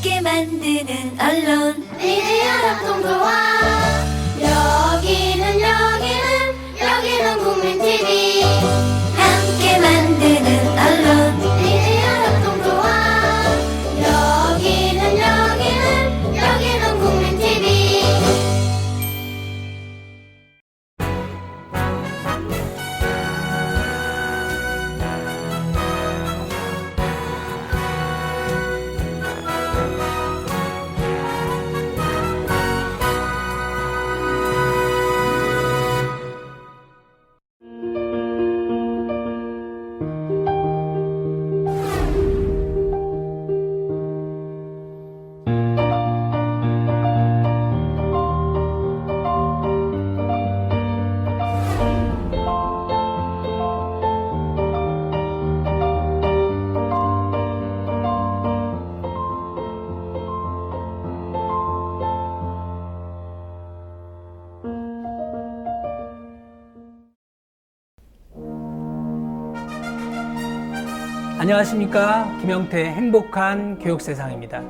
함께 만드는 언론 미디어 협동조합. 여기는 국민TV. 함께 만드는 언론 미디어 협동조합. 여기는 국민TV. 안녕하십니까. 김영태의 행복한 교육세상입니다.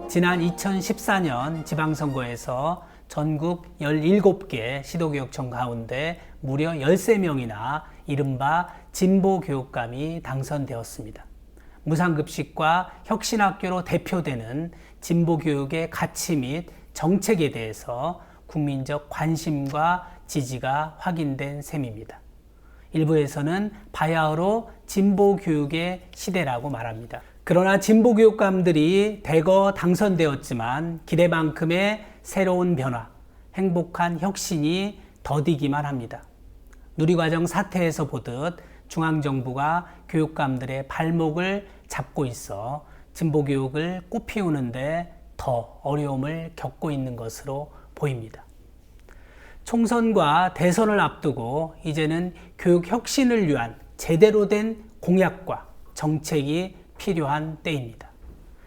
지난 2014년 지방선거에서 전국 17개 시도교육청 가운데 무려 13명이나 이른바 진보교육감이 당선되었습니다. 무상급식과 혁신학교로 대표되는 진보교육의 가치 및 정책에 대해서 국민적 관심과 지지가 확인된 셈입니다. 일부에서는 바야흐로 진보교육의 시대라고 말합니다. 그러나 진보교육감들이 대거 당선되었지만 기대만큼의 새로운 변화, 행복한 혁신이 더디기만 합니다. 누리과정 사태에서 보듯 중앙정부가 교육감들의 발목을 잡고 있어 진보교육을 꽃피우는데 더 어려움을 겪고 있는 것으로 보입니다. 총선과 대선을 앞두고 이제는 교육 혁신을 위한 제대로 된 공약과 정책이 필요한 때입니다.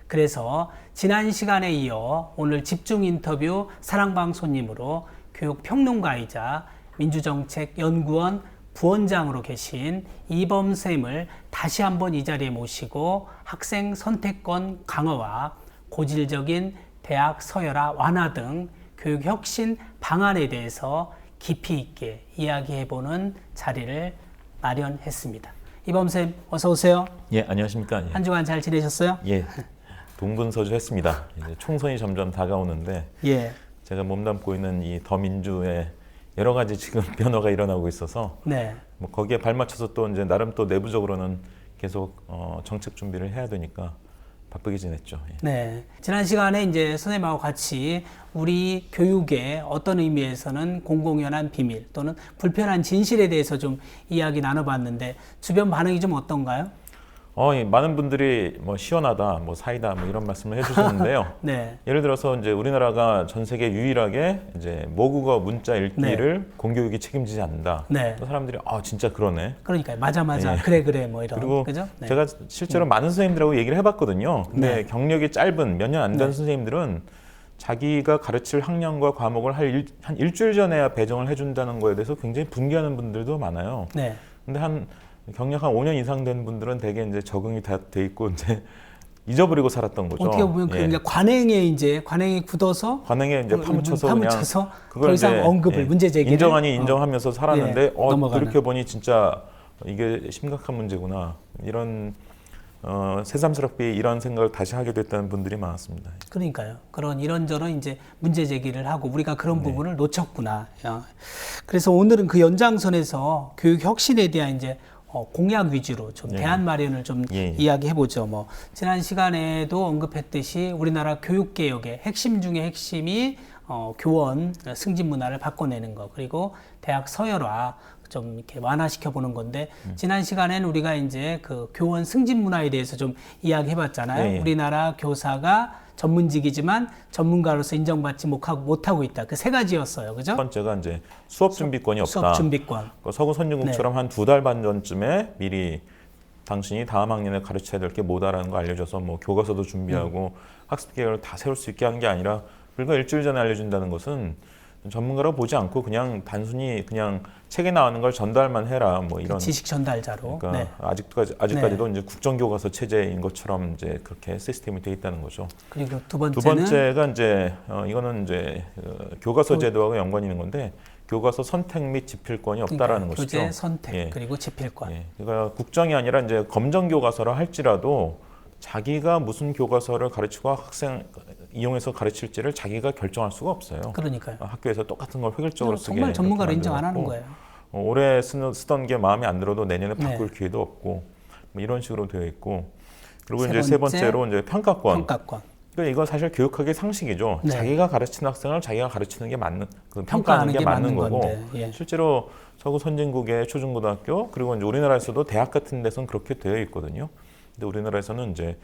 그래서 지난 시간에 이어 오늘 집중 인터뷰 사랑방 손님으로 교육평론가이자 민주정책연구원 부원장으로 계신 이범쌤을 다시 한번 이 자리에 모시고 학생 선택권 강화와 고질적인 대학 서열화 완화 등 교육혁신 방안에 대해서 깊이 있게 이야기해보는 자리를 마련했습니다. 이범쌤 어서 오세요. 예, 안녕하십니까. 예. 한 주간 잘 지내셨어요? 예, 동분서주했습니다. 이제 총선이 점점 다가오는데 예. 제가 몸담고 있는 이 더민주에 여러 가지 지금 변화가 일어나고 있어서 네. 뭐 거기에 발맞춰서 또 이제 나름 또 내부적으로는 계속 정책 준비를 해야 되니까 바쁘게 지냈죠. 예. 네. 지난 시간에 이제 선생님하고 같이 우리 교육의 어떤 의미에서는 공공연한 비밀 또는 불편한 진실에 대해서 좀 이야기 나눠봤는데 주변 반응이 좀 어떤가요? 예, 많은 분들이 뭐 시원하다, 뭐 사이다, 뭐 이런 말씀을 해주셨는데요. 네. 예를 들어서 이제 우리나라가 전 세계 유일하게 이제 모국어 문자 읽기를 공교육이 책임지지 않는다. 네. 또 사람들이 진짜 그러네. 그러니까요. 맞아. 예. 그래 뭐 이런. 그리고 그죠? 네. 제가 실제로 많은 선생님들하고 얘기를 해봤거든요. 근데 네. 경력이 짧은 몇 년 안 된 네. 선생님들은 자기가 가르칠 학년과 과목을 한 일주일 전에야 배정을 해준다는 거에 대해서 굉장히 분개하는 분들도 많아요. 네. 근데 경력 한 5년 이상 된 분들은 대개 이제 적응이 다 돼 있고 이제 잊어버리고 살았던 거죠. 어떻게 보면 예. 그러니까 관행에 굳어서 관행에 이제 파묻혀서 그냥 더 이상 이제, 언급을 문제 제기를 인정하면서 살았는데 넘어가는. 그렇게 보니 진짜 이게 심각한 문제구나 이런 새삼스럽게 이런 생각을 다시 하게 됐다는 분들이 많았습니다. 그러니까요. 그런 이런저런 이제 문제 제기를 하고 우리가 그런 부분을 놓쳤구나. 그래서 오늘은 그 연장선에서 교육 혁신에 대한 이제 공약 위주로 좀 대안 마련을 좀 이야기해 보죠. 뭐 지난 시간에도 언급했듯이 우리나라 교육 개혁의 핵심 중에 핵심이 교원 승진 문화를 바꿔내는 거, 그리고 대학 서열화 좀 이렇게 완화시켜 보는 건데 지난 시간에는 우리가 이제 그 교원 승진 문화에 대해서 좀 이야기해 봤잖아요. 우리나라 교사가 전문직이지만 전문가로서 인정받지 못하고 있다. 그 세 가지였어요. 그죠? 첫 번째가 이제 수업 준비권이 없다. 수업 준비권. 서구 선진국처럼 한 2달 반 전쯤에 미리 당신이 다음 학년에 가르쳐야 될 게 뭐다라는 거 알려줘서 뭐 교과서도 준비하고 학습 계획을 다 세울 수 있게 하는 게 아니라 불과 일주일 전에 알려준다는 것은 전문가로 보지 않고 그냥 단순히 그냥 책에 나오는 걸 전달만 해라 뭐 이런 지식 전달자로. 그러니까 네. 아직까지도 이제 국정교과서 체제인 것처럼 이제 그렇게 시스템이 돼 있다는 거죠. 그리고 두 두 번째는 번째가 이제 이거는 이제 교과서 제도하고 연관이 있는 건데 교과서 선택 및 집필권이 없다라는 그러니까 것이죠. 교재 선택 예. 그리고 집필권. 예. 그러니까 국정이 아니라 이제 검정 교과서라 할지라도 자기가 무슨 교과서를 가르치고 학생 이용해서 가르칠지를 자기가 결정할 수가 없어요. 그러니까요. 학교에서 똑같은 걸 획일적으로 쓰게 정말 전문가로 이렇게 인정 안 하는 만들었고, 거예요. 올해 쓰던 게 마음에 안 들어도 내년에 바꿀 네. 기회도 없고 뭐 이런 식으로 되어 있고 그리고 세 이제 세 번째, 번째로 이제 평가권. 평가권. 그러니까 이건 사실 교육학의 상식이죠. 네. 자기가 가르치는 학생을 자기가 가르치는 게 맞는 평가하는 게 맞는 거고 건데. 예. 실제로 서구 선진국의 초중고등학교 그리고 이제 우리나라에서도 대학 같은 데서는 그렇게 되어 있거든요. 근데 우리나라에서는 이제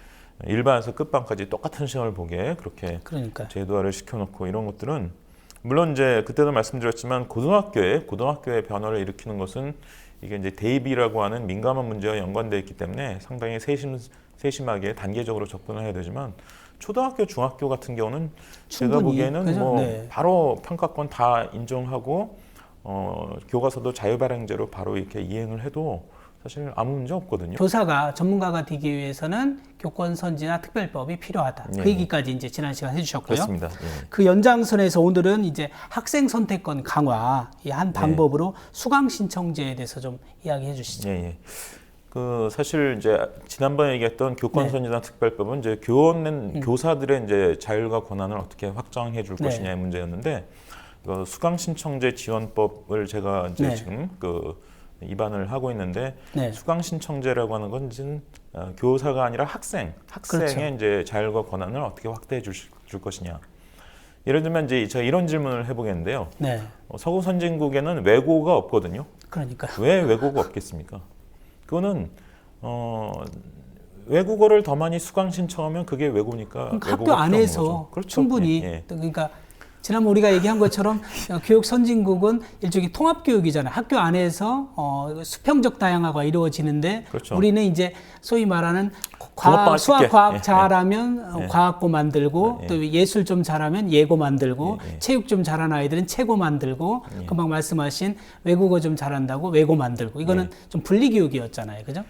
일반에서 끝반까지 똑같은 시험을 보게 그렇게 그러니까 제도화를 시켜놓고 이런 것들은 물론 이제 그때도 말씀드렸지만 고등학교의 변화를 일으키는 것은 이게 이제 대입이라고 하는 민감한 문제와 연관되어 있기 때문에 상당히 세심하게 단계적으로 접근을 해야 되지만 초등학교, 중학교 같은 경우는 제가 충분히, 보기에는 그죠? 뭐 네. 바로 평가권 다 인정하고 교과서도 자유발행제로 바로 이렇게 이행을 해도 사실 아무 문제 없거든요. 교사가 전문가가 되기 위해서는 교권 선지나 특별법이 필요하다. 예. 그 얘기까지 이제 지난 시간 해주셨고요. 그렇습니다. 예. 그 연장선에서 오늘은 이제 학생 선택권 강화 이 한 방법으로 수강 신청제에 대해서 좀 이야기해 주시죠. 예, 예. 그 사실 이제 지난번에 얘기했던 교권 네. 선지나 특별법은 이제 교사들의 이제 자율과 권한을 어떻게 확장해 줄 네. 것이냐의 문제였는데 그 수강 신청제 지원법을 제가 이제 네. 지금 그 입안을 하고 있는데 네. 수강 신청제라고 하는 건 이제 교사가 아니라 학생의 그렇죠. 이제 자율과 권한을 어떻게 확대해 줄 것이냐. 예를 들면 이제 제가 이런 질문을 해보겠는데요. 네. 서구 선진국에는 외고가 없거든요. 그러니까 왜 외국어가 없겠습니까? 그거는 외국어를 더 많이 수강 신청하면 그게 외고니까 그러니까 외국어가 학교 필요한 안에서 거죠. 그렇죠. 충분히 예, 예. 그러니까 지난번 우리가 얘기한 것처럼 교육 선진국은 일종의 통합 교육이잖아요. 학교 안에서 수평적 다양화가 이루어지는데 그렇죠. 우리는 이제 소위 말하는 붕어빵을 수학 쉽게. 과학 예, 잘하면 예. 과학고 만들고 예. 또 예술 좀 잘하면 예고 만들고 예, 예. 체육 좀 잘하는 아이들은 체고 만들고 예. 금방 말씀하신 외국어 좀 잘한다고 외고 만들고 이거는 좀 분리 교육이었잖아요. 그죠?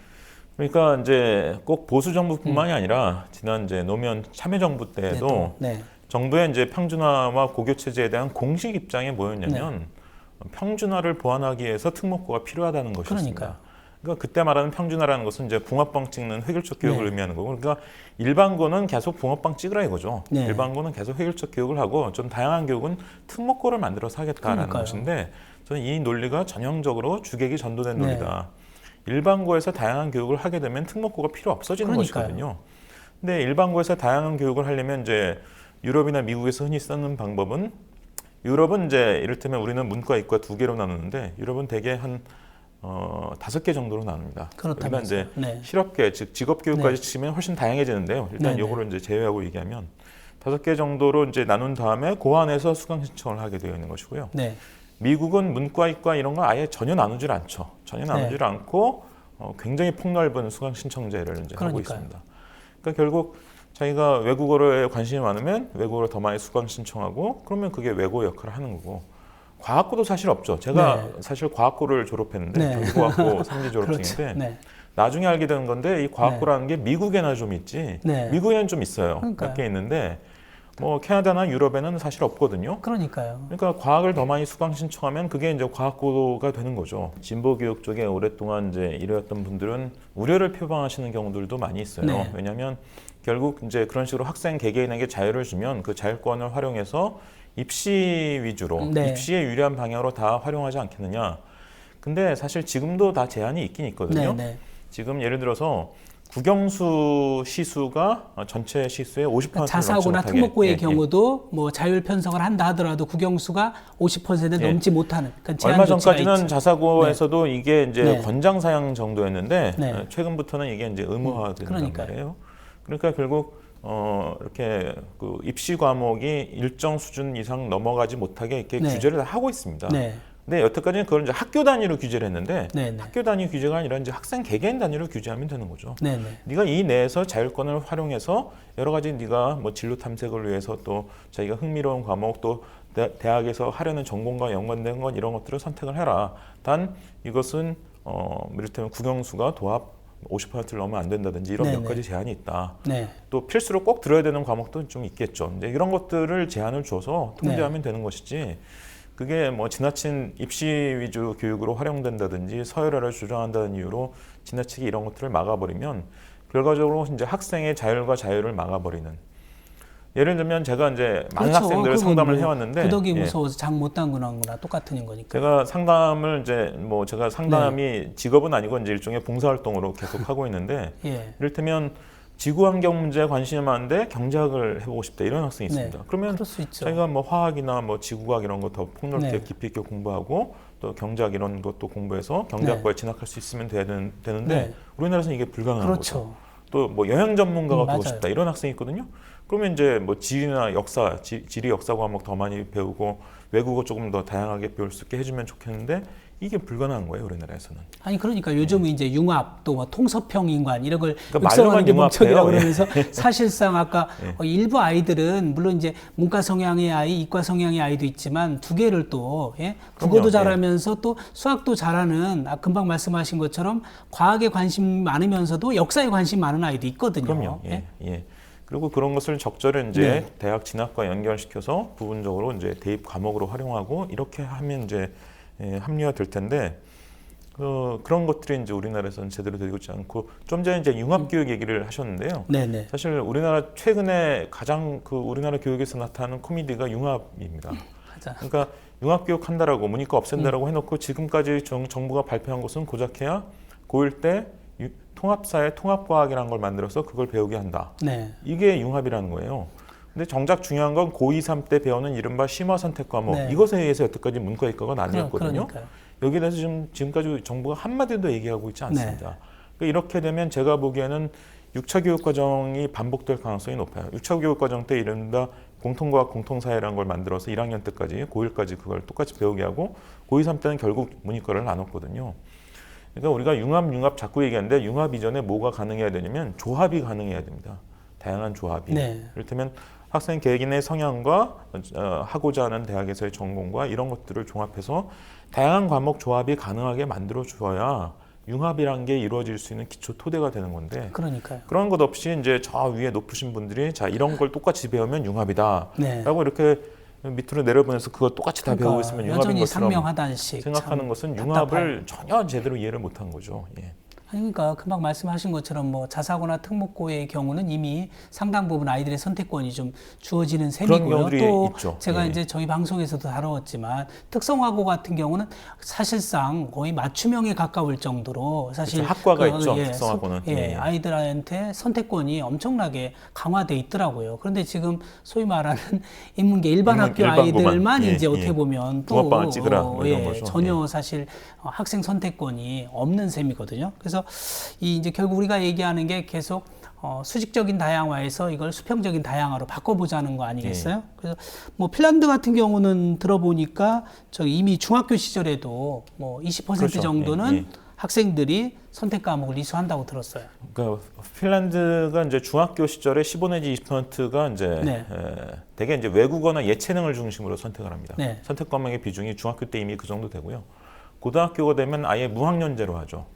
그러니까 이제 꼭 보수 정부뿐만이 아니라 지난 이제 노무현 참여정부 때도 네. 정부의 이제 평준화와 고교 체제에 대한 공식 입장이 뭐였냐면 평준화를 보완하기 위해서 특목고가 필요하다는 것이었습니다. 그러니까요. 그러니까 그때 말하는 평준화라는 것은 이제 붕어빵 찍는 획일적 교육을 네. 의미하는 거고, 그러니까 일반고는 계속 붕어빵 찍으라 이거죠. 네. 일반고는 계속 획일적 교육을 하고 좀 다양한 교육은 특목고를 만들어서 하겠다라는 그러니까요. 것인데 저는 이 논리가 전형적으로 주객이 전도된 네. 논리다. 일반고에서 다양한 교육을 하게 되면 특목고가 필요 없어지는 그러니까요. 것이거든요. 근데 일반고에서 다양한 교육을 하려면 이제 유럽이나 미국에서 흔히 쓰는 방법은 유럽은 이제 이를테면 우리는 문과, 이과 두 개로 나누는데 유럽은 대개 한 5개 정도로 나눕니다. 우리가 이제 네. 실업계, 즉 직업교육까지 네. 치면 훨씬 다양해지는데요. 일단 네, 요거를 이제 제외하고 얘기하면 5개 정도로 이제 나눈 다음에 그 안에서 수강 신청을 하게 되어 있는 것이고요. 네. 미국은 문과, 이과 이런 거 아예 전혀 나누질 않죠. 전혀 나누질 네. 않고 굉장히 폭넓은 수강 신청제를 이제 하고 그러니까요. 있습니다. 그러니까 결국 자기가 외국어에 관심이 많으면 외국어를 더 많이 수강 신청하고 그러면 그게 외고 역할을 하는 거고 과학고도 사실 없죠. 제가 네. 사실 과학고를 졸업했는데 네. 경기고학고 3기 그렇죠. 졸업생인데 네. 나중에 알게 된 건데 이 과학고라는 게 미국에나 좀 있지 네. 미국에는 좀 있어요. 그러니까요. 몇 개 있는데 뭐 캐나다나 유럽에는 사실 없거든요. 그러니까요. 그러니까 과학을 더 많이 수강 신청하면 그게 이제 과학고가 되는 거죠. 진보 교육 쪽에 오랫동안 이제 일해왔던 분들은 우려를 표방하시는 경우들도 많이 있어요. 네. 왜냐하면 결국 이제 그런 식으로 학생 개개인에게 자유를 주면 그 자율권을 활용해서 입시 위주로 네. 입시에 유리한 방향으로 다 활용하지 않겠느냐. 근데 사실 지금도 다 제한이 있긴 있거든요. 네, 네. 지금 예를 들어서 국영수 시수가 전체 시수의 50%를 자사고나 넘지 못하게. 특목고의 예, 예. 경우도 뭐 자율 편성을 한다 하더라도 국영수가 50% 예. 넘지 못하는 그러니까 제한 얼마 조치가 전까지는 있죠. 자사고에서도 이게 이제 네. 권장 사양 정도였는데 네. 최근부터는 이게 이제 의무화된단 그러니까요. 말이에요. 그러니까 결국 이렇게 그 입시 과목이 일정 수준 이상 넘어가지 못하게 이렇게 네. 규제를 다 하고 있습니다. 네. 근데 여태까지는 그걸 이제 학교 단위로 규제를 했는데 네, 네. 학교 단위 규제가 아니라 이제 학생 개개인 단위로 규제하면 되는 거죠. 네, 네. 네가 이 내에서 자율권을 활용해서 여러 가지 네가 뭐 진로 탐색을 위해서 또 자기가 흥미로운 과목 또 대학에서 하려는 전공과 연관된 건 이런 것들을 선택을 해라. 단 이것은 이를테면 국영수가 도합 50%를 넘으면 안 된다든지 이런 네네. 몇 가지 제한이 있다. 네. 또 필수로 꼭 들어야 되는 과목도 좀 있겠죠. 이제 이런 것들을 제한을 줘서 통제하면 되는 것이지. 그게 뭐 지나친 입시 위주 교육으로 활용된다든지 서열화를 주장한다는 이유로 지나치게 이런 것들을 막아버리면 결과적으로 이제 학생의 자율과 자유를 막아버리는. 예를 들면 제가 이제 많은 그렇죠. 학생들을 그건 상담을 뭐 해왔는데 구덕이 예. 무서워서 장 못 담그는 거나 똑같은 거니까. 제가 상담을 이제 뭐 제가 상담이 직업은 아니고 이제 일종의 봉사활동으로 계속 하고 있는데 예. 이를테면 지구환경 문제에 관심이 많은데 경제학을 해보고 싶다 이런 학생이 있습니다. 네. 그러면 그럴 수 있죠. 자기가 뭐 화학이나 뭐 지구과학 이런 거 더 폭넓게 네. 깊이 있게 공부하고 또 경제학 이런 것도 공부해서 경제학과에 진학할 수 있으면 되는데 네. 우리나라에서는 이게 불가능한 거죠. 그렇죠. 또 뭐 여행 전문가가 되고 맞아요. 싶다 이런 학생이 있거든요. 그러면 이제 뭐 지리나 역사, 지리 역사 과목 더 많이 배우고 외국어 조금 더 다양하게 배울 수 있게 해주면 좋겠는데 이게 불가능한 거예요 우리나라에서는. 아니 그러니까 요즘은 이제 융합 또 뭐 통섭형 인간 이런 걸 그러니까 육성하는 게 말로만 목적이라고 융합해요. 그러면서 사실상 아까 일부 아이들은 물론 이제 문과 성향의 아이, 이과 성향의 아이도 있지만 두 개를 또 국어도 그럼요. 잘하면서 또 수학도 잘하는 금방 말씀하신 것처럼 과학에 관심 많으면서도 역사에 관심 많은 아이도 있거든요. 그럼요. 예. 그리고 그런 것을 적절히 이제 네. 대학 진학과 연결시켜서 부분적으로 이제 대입 과목으로 활용하고 이렇게 하면 이제 합리화 될 텐데 그런 것들이 이제 우리나라에서는 제대로 되고 있지 않고 좀 전에 이제 융합교육 얘기를 하셨는데요. 네네. 사실 우리나라 최근에 가장 우리나라 교육에서 나타나는 코미디가 융합입니다. 맞아. 그러니까 융합교육 한다라고 문이과 없앤다라고 해놓고 지금까지 정부가 발표한 것은 고작해야 고1 때 통합사회 통합과학이라는 걸 만들어서 그걸 배우게 한다. 네. 이게 융합이라는 거예요. 근데 정작 중요한 건 고2, 3 때 배우는 이른바 심화선택 과목. 네. 이것에 의해서 여태까지 문과, 이과가 나뉘었거든요. 그러니까요. 여기에 대해서 지금까지 정부가 한마디도 얘기하고 있지 않습니다. 네. 그러니까 이렇게 되면 제가 보기에는 6차 교육 과정이 반복될 가능성이 높아요. 6차 교육 과정 때 이른바 공통과학, 공통사회라는 걸 만들어서 1학년 때까지, 고1까지 그걸 똑같이 배우게 하고 고2, 3 때는 결국 문이과를 나눴거든요. 그러니까 우리가 융합 자꾸 얘기하는데 융합 이전에 뭐가 가능해야 되냐면 조합이 가능해야 됩니다. 다양한 조합이. 네. 이를테면 학생 개인의 성향과 하고자 하는 대학에서의 전공과 이런 것들을 종합해서 다양한 과목 조합이 가능하게 만들어 주어야 융합이란 게 이루어질 수 있는 기초 토대가 되는 건데 그러니까요. 그런 것 없이 이제 저 위에 높으신 분들이 자 이런 걸 똑같이 배우면 융합이다라고 네. 이렇게 밑으로 내려보내서 그거 똑같이 다 배우고 있으면 융합인 여전히 것처럼 상명하단식 생각하는 것은 융합을 전혀 제대로 이해를 못한 거죠. 예. 그러니까 금방 말씀하신 것처럼 뭐 자사고나 특목고의 경우는 이미 상당 부분 아이들의 선택권이 좀 주어지는 셈이고요. 경우들이 또 있죠. 제가 예. 이제 저희 방송에서도 다루었지만 특성화고 같은 경우는 사실상 거의 맞춤형에 가까울 정도로 사실 그렇죠. 학과가 있죠. 특성화고는. 예. 아이들한테 선택권이 엄청나게 강화돼 있더라고요. 그런데 지금 소위 말하는 인문계 일반 학교 일반고만. 아이들만 예, 이제 어떻게 예. 보면 또 붕어빵을 찍으라 뭐 이런 거죠. 전혀 사실 학생 선택권이 없는 셈이거든요. 그래서 이 이제 결국 우리가 얘기하는 게 계속 수직적인 다양화에서 이걸 수평적인 다양화로 바꿔보자는 거 아니겠어요? 그래서 뭐 핀란드 같은 경우는 들어보니까 저 이미 중학교 시절에도 뭐 20% 그렇죠. 정도는 예. 학생들이 선택 과목을 이수한다고 들었어요. 그러니까 핀란드가 이제 중학교 시절에 15 내지 20%가 이제 네. 대개 이제 외국어나 예체능을 중심으로 선택을 합니다. 네. 선택 과목의 비중이 중학교 때 이미 그 정도 되고요. 고등학교가 되면 아예 무학년제로 하죠.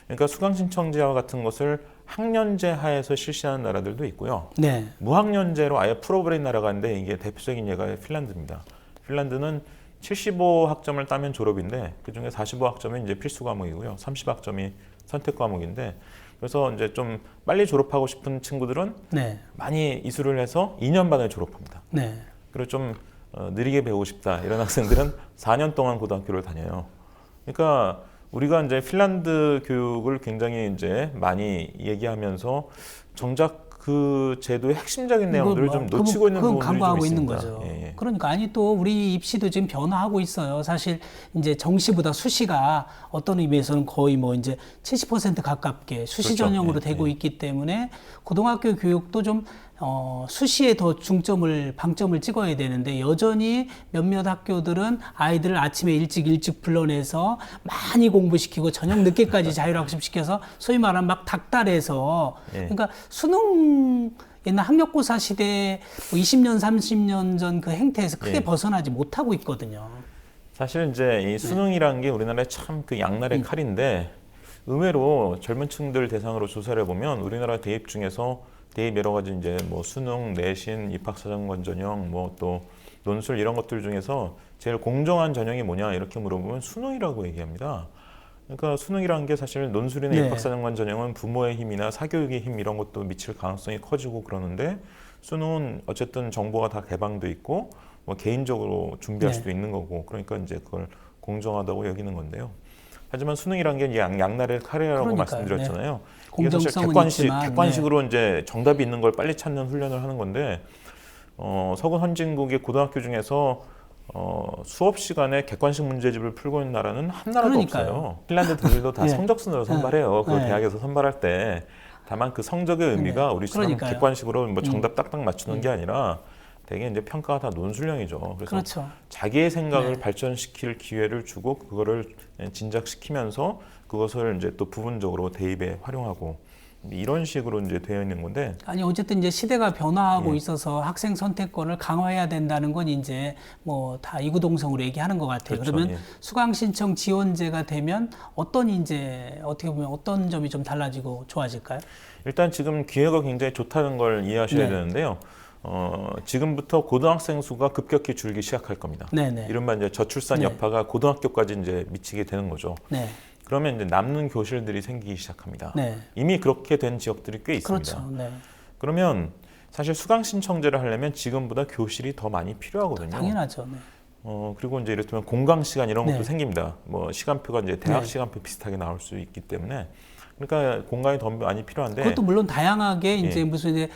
그러니까 수강 신청제와 같은 것을 학년제 하에서 실시하는 나라들도 있고요. 네. 무학년제로 아예 풀어버린 나라가 있는데 이게 대표적인 예가 핀란드입니다. 핀란드는 75학점을 따면 졸업인데 그중에 45학점이 이제 필수 과목이고요. 30학점이 선택 과목인데 그래서 이제 좀 빨리 졸업하고 싶은 친구들은 네. 많이 이수를 해서 2년 반에 졸업합니다. 네. 그리고 좀 느리게 배우고 싶다 이런 학생들은 4년 동안 고등학교를 다녀요. 그러니까 우리가 이제 핀란드 교육을 굉장히 이제 많이 얘기하면서 정작 그 제도의 핵심적인 내용들을 좀 놓치고 있는 부분들이 좀 간과하고 있는 있습니다. 거죠. 예. 그러니까 아니 또 우리 입시도 지금 변화하고 있어요. 사실 이제 정시보다 수시가 어떤 의미에서는 거의 뭐 이제 70% 가깝게 수시 그렇죠. 전형으로 예, 되고 있기 때문에 고등학교 교육도 좀 수시에 더 방점을 찍어야 되는데 여전히 몇몇 학교들은 아이들을 아침에 일찍 불러내서 많이 공부시키고 저녁 늦게까지 자율학습시켜서 소위 말하는 막 닥달해서 예. 그러니까 수능 옛날 학력고사 시대 뭐 20년, 30년 전 그 행태에서 크게 예. 벗어나지 못하고 있거든요. 사실 이제 이 수능이라는 게 우리나라의 참 그 양날의 칼인데 의외로 젊은 층들 대상으로 조사를 해보면 우리나라 대입 중에서 대입 여러 가지 이제 뭐 수능, 내신, 입학사정관 전형, 뭐 또 논술 이런 것들 중에서 제일 공정한 전형이 뭐냐 이렇게 물어보면 수능이라고 얘기합니다. 그러니까 수능이라는 게 사실 논술이나 네. 입학사정관 전형은 부모의 힘이나 사교육의 힘 이런 것도 미칠 가능성이 커지고 그러는데 수능은 어쨌든 정보가 다 개방돼 있고 뭐 개인적으로 준비할 네. 수도 있는 거고 그러니까 이제 그걸 공정하다고 여기는 건데요. 하지만 수능이라는 게 양날의 칼이라고 그러니까요. 말씀드렸잖아요. 이게 사실 공정성은 있지만, 객관식으로 이제 정답이 있는 걸 빨리 찾는 훈련을 하는 건데 서구 선진국의 고등학교 중에서 수업 시간에 객관식 문제집을 풀고 있는 나라는 한 나라도 그러니까요. 없어요. 핀란드 독일도 다 네. 성적순으로 선발해요. 그 네. 대학에서 선발할 때 다만 그 성적의 의미가 우리처럼 그러니까요. 객관식으로 뭐 정답 딱딱 맞추는 게 아니라 되게 이제 평가가 다 논술형이죠. 그래서 그렇죠. 자기의 생각을 네. 발전시킬 기회를 주고 그거를 진작시키면서 그것을 이제 또 부분적으로 대입에 활용하고 이런 식으로 이제 되어 있는 건데 아니 어쨌든 이제 시대가 변화하고 예. 있어서 학생 선택권을 강화해야 된다는 건 이제 뭐 다 이구동성으로 얘기하는 것 같아요. 그렇죠. 그러면 예. 수강 신청 지원제가 되면 어떤 이제 어떻게 보면 어떤 점이 좀 달라지고 좋아질까요? 일단 지금 기회가 굉장히 좋다는 걸 이해하셔야 네. 되는데요. 지금부터 고등학생 수가 급격히 줄기 시작할 겁니다. 네네. 이른바 이제 저출산 네. 여파가 고등학교까지 이제 미치게 되는 거죠. 네, 그러면 이제 남는 교실들이 생기기 시작합니다. 네, 이미 그렇게 된 지역들이 꽤 있습니다. 그렇죠. 네, 그러면 사실 수강 신청제를 하려면 지금보다 교실이 더 많이 필요하거든요. 당연하죠. 네. 그리고 이제 이를테면 공강 시간 이런 것도 네. 생깁니다. 뭐 시간표가 이제 대학 네. 시간표 비슷하게 나올 수 있기 때문에 그러니까 공강이 더 많이 필요한데 그것도 물론 다양하게 이제 예. 무슨 이제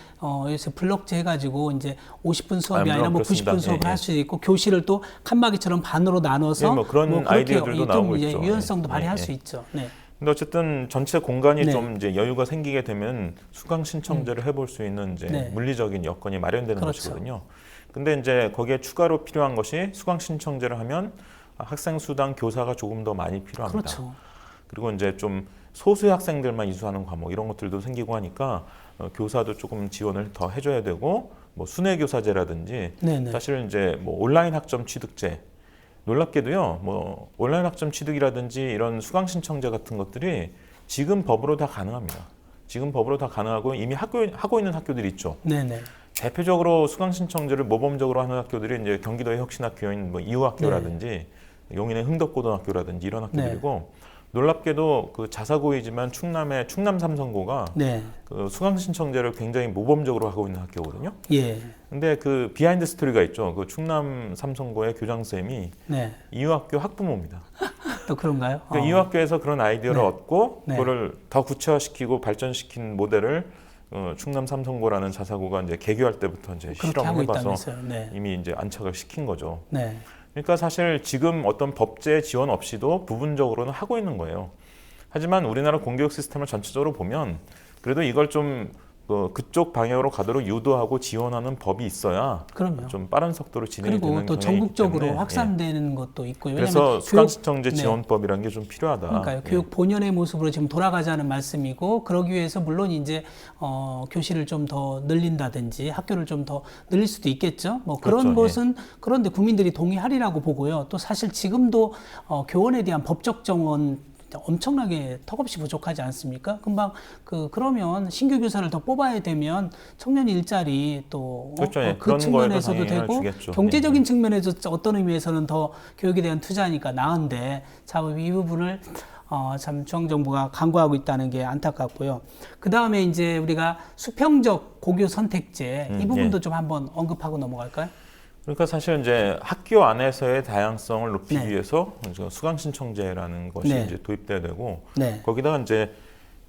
요새 블록제 해가지고 이제 50분 수업이 아니라 물론 뭐 그렇습니다. 90분 수업을 예, 예. 할 수 있고 교실을 또 칸막이처럼 반으로 나눠서 예, 뭐 그런 그렇게 아이디어들도 좀 나오고 이제 있죠. 유연성도 예, 발휘할 예, 수 예. 있죠. 네. 근데 어쨌든 전체 공간이 네. 좀 이제 여유가 생기게 되면 수강 신청제를 해볼 수 있는 이제 네. 물리적인 여건이 마련되는 그렇죠. 것이거든요. 근데 이제 거기에 추가로 필요한 것이 수강 신청제를 하면 학생 수당 교사가 조금 더 많이 필요합니다. 그렇죠. 그리고 이제 좀 소수의 학생들만 이수하는 과목 이런 것들도 생기고 하니까 교사도 조금 지원을 더 해줘야 되고 뭐 순회 교사제라든지 네네. 사실 이제 뭐 온라인 학점 취득제 놀랍게도요 뭐 온라인 학점 취득이라든지 이런 수강 신청제 같은 것들이 지금 법으로 다 가능합니다. 지금 법으로 다 가능하고 이미 하고 있는 학교들이 있죠. 네네. 대표적으로 수강 신청제를 모범적으로 하는 학교들이 이제 경기도의 혁신학교인 뭐 이후학교라든지 용인의 흥덕고등학교라든지 이런 학교들이고 놀랍게도 그 자사고이지만 충남의 충남삼성고가 네. 그 수강 신청제를 굉장히 모범적으로 하고 있는 학교거든요. 예. 근데 그 비하인드 스토리가 있죠. 그 충남삼성고의 교장선생님이 네. 이후학교 학부모입니다. 또 그런가요? 그러니까 이후학교에서 그런 아이디어를 네. 얻고 네. 그거를 더 구체화시키고 발전시킨 모델을 충남삼성고라는 자사고가 이제 개교할 때부터 이제 그렇게 실험을 하고 해봐서 있다면서요. 네. 이미 이제 안착을 시킨 거죠. 네. 그러니까 사실 지금 어떤 법제 지원 없이도 부분적으로는 하고 있는 거예요. 하지만 우리나라 공교육 시스템을 전체적으로 보면 그래도 이걸 좀 그쪽 방향으로 가도록 유도하고 지원하는 법이 있어야 그럼요. 좀 빠른 속도로 진행이 그리고 되는 또 경향이 있기 전국적으로 때문에, 확산되는 것도 있고요. 그래서 왜냐하면 수강신청제 네. 지원법이라는 게 좀 필요하다. 그러니까요. 예. 교육 본연의 모습으로 지금 돌아가자는 말씀이고 그러기 위해서 물론 이제 교실을 좀 더 늘린다든지 학교를 좀 더 늘릴 수도 있겠죠. 뭐 그런 그렇죠. 것은 그런데 국민들이 동의하리라고 보고요. 또 사실 지금도 교원에 대한 법적 정원 엄청나게 턱없이 부족하지 않습니까? 금방 그러면 신규 교사를 더 뽑아야 되면 청년 일자리 또 그렇죠. 예. 그 그런 측면에서도 거에도 되고 영향을 주겠죠. 경제적인 측면에서 어떤 의미에서는 더 교육에 대한 투자니까 나은데 참 이 부분을 참 중앙정부가 강구하고 있다는 게 안타깝고요. 그 다음에 이제 우리가 수평적 고교 선택제 이 부분도 예. 좀 한번 언급하고 넘어갈까요? 그러니까 사실 이제 학교 안에서의 다양성을 높이기 네. 위해서 수강 신청제라는 것이 네. 이제 도입돼야 되고 네. 거기다가 이제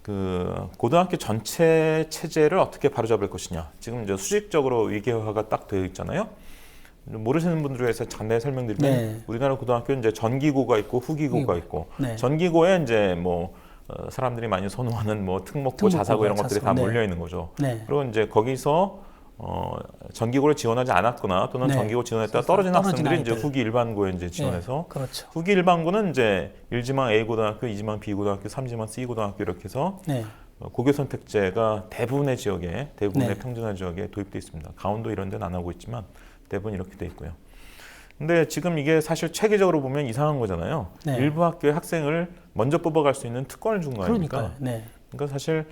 그 고등학교 전체 체제를 어떻게 바로잡을 것이냐. 지금 이제 수직적으로 위계화가 딱 되어 있잖아요. 모르시는 분들 위해서 간단히 설명드리면 네. 우리나라 고등학교는 이제 전기고가 있고 후기고가 있고 네. 전기고에 이제 뭐 사람들이 많이 선호하는 뭐 특목고, 특목고가 자사고 이런 것들이 다 자사고, 네. 몰려 있는 거죠. 네. 그리고 이제 거기서 전기고를 지원하지 않았거나 또는 네. 전기고 지원했다 떨어진 떨어진 학생들이 이제 아이들. 후기 일반고에 이제 지원해서 네. 그렇죠. 후기 일반고는 이제 1지망 A 고등학교, 2지망 B 고등학교, 3지망 C 고등학교 이렇게 해서 네. 고교 선택제가 대부분의 지역에, 대부분의 네. 평준화 지역에 도입돼 있습니다. 강원도 이런 데는 안 하고 있지만 대부분 이렇게 돼 있고요. 근데 지금 이게 사실 체계적으로 보면 이상한 거잖아요. 네. 일부 학교의 학생을 먼저 뽑아갈 수 있는 특권을 준 거 아닙니까? 그러니까요. 네. 그러니까 사실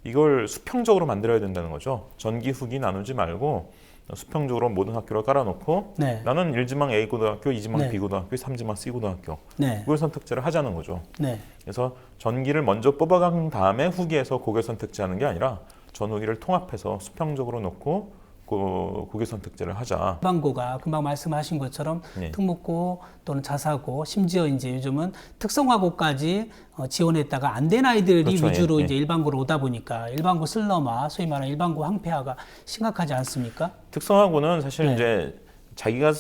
이걸 수평적으로 만들어야 된다는 거죠. 전기, 후기 나누지 말고 수평적으로 모든 학교를 깔아놓고 네. 나는 1지망 A 고등학교, 2지망 네. B 고등학교, 3지망 C 고등학교 네. 고교 선택제를 하자는 거죠. 네. 그래서 전기를 먼저 뽑아간 다음에 후기에서 고교 선택제 하는 게 아니라 전후기를 통합해서 수평적으로 놓고 고교 선택제를 하자. 일반고가 금방 말씀하신 것처럼 네. 특목고 또는 자사고 심지어 이제 요즘은 특성화고까지 지원했다가 안 된 아이들이 그렇죠. 위주로 예, 예. 이제 일반고로 오다 보니까 일반고 슬럼화, 소위 말하는 일반고 황폐화가 심각하지 않습니까? 특성화고는 사실 네. 이제 자기가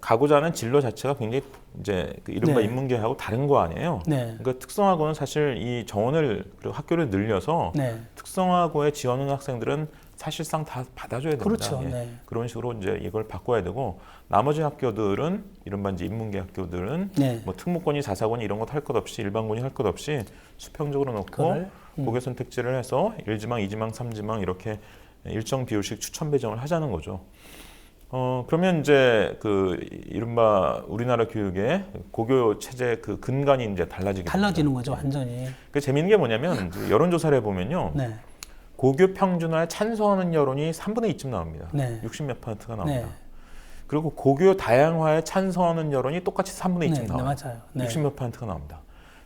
가고자 하는 진로 자체가 굉장히 이제 그 이른바 네. 인문계하고 다른 거 아니에요. 네. 그러니까 특성화고는 사실 이 정원을 그리고 학교를 늘려서 네. 특성화고에 지원하는 학생들은 사실상 다 받아줘야 됩니다. 그렇죠. 예. 네. 그런 식으로 이제 이걸 바꿔야 되고 나머지 학교들은 이른바 이제 인문계 학교들은 네. 뭐 특목고니 자사고니 이런 것 할 것 없이 일반고니 할 것 없이 수평적으로 놓고 그걸, 고교 선택제를 해서 1지망, 2지망, 3지망 이렇게 일정 비율씩 추천 배정을 하자는 거죠. 그러면 이제 그 이른바 우리나라 교육의 고교 체제 그 근간이 이제 달라지게 달라지는 됩니다. 거죠, 완전히. 그 재미있는 게 뭐냐면 그 여론조사를 해보면요. 네. 고교 평준화에 찬성하는 여론이 3분의 2쯤 나옵니다. 네. 60몇 %가 나옵니다. 네. 그리고 고교 다양화에 찬성하는 여론이 똑같이 3분의 2쯤 네, 나와요. 맞아요. 네. 60몇 %가 나옵니다.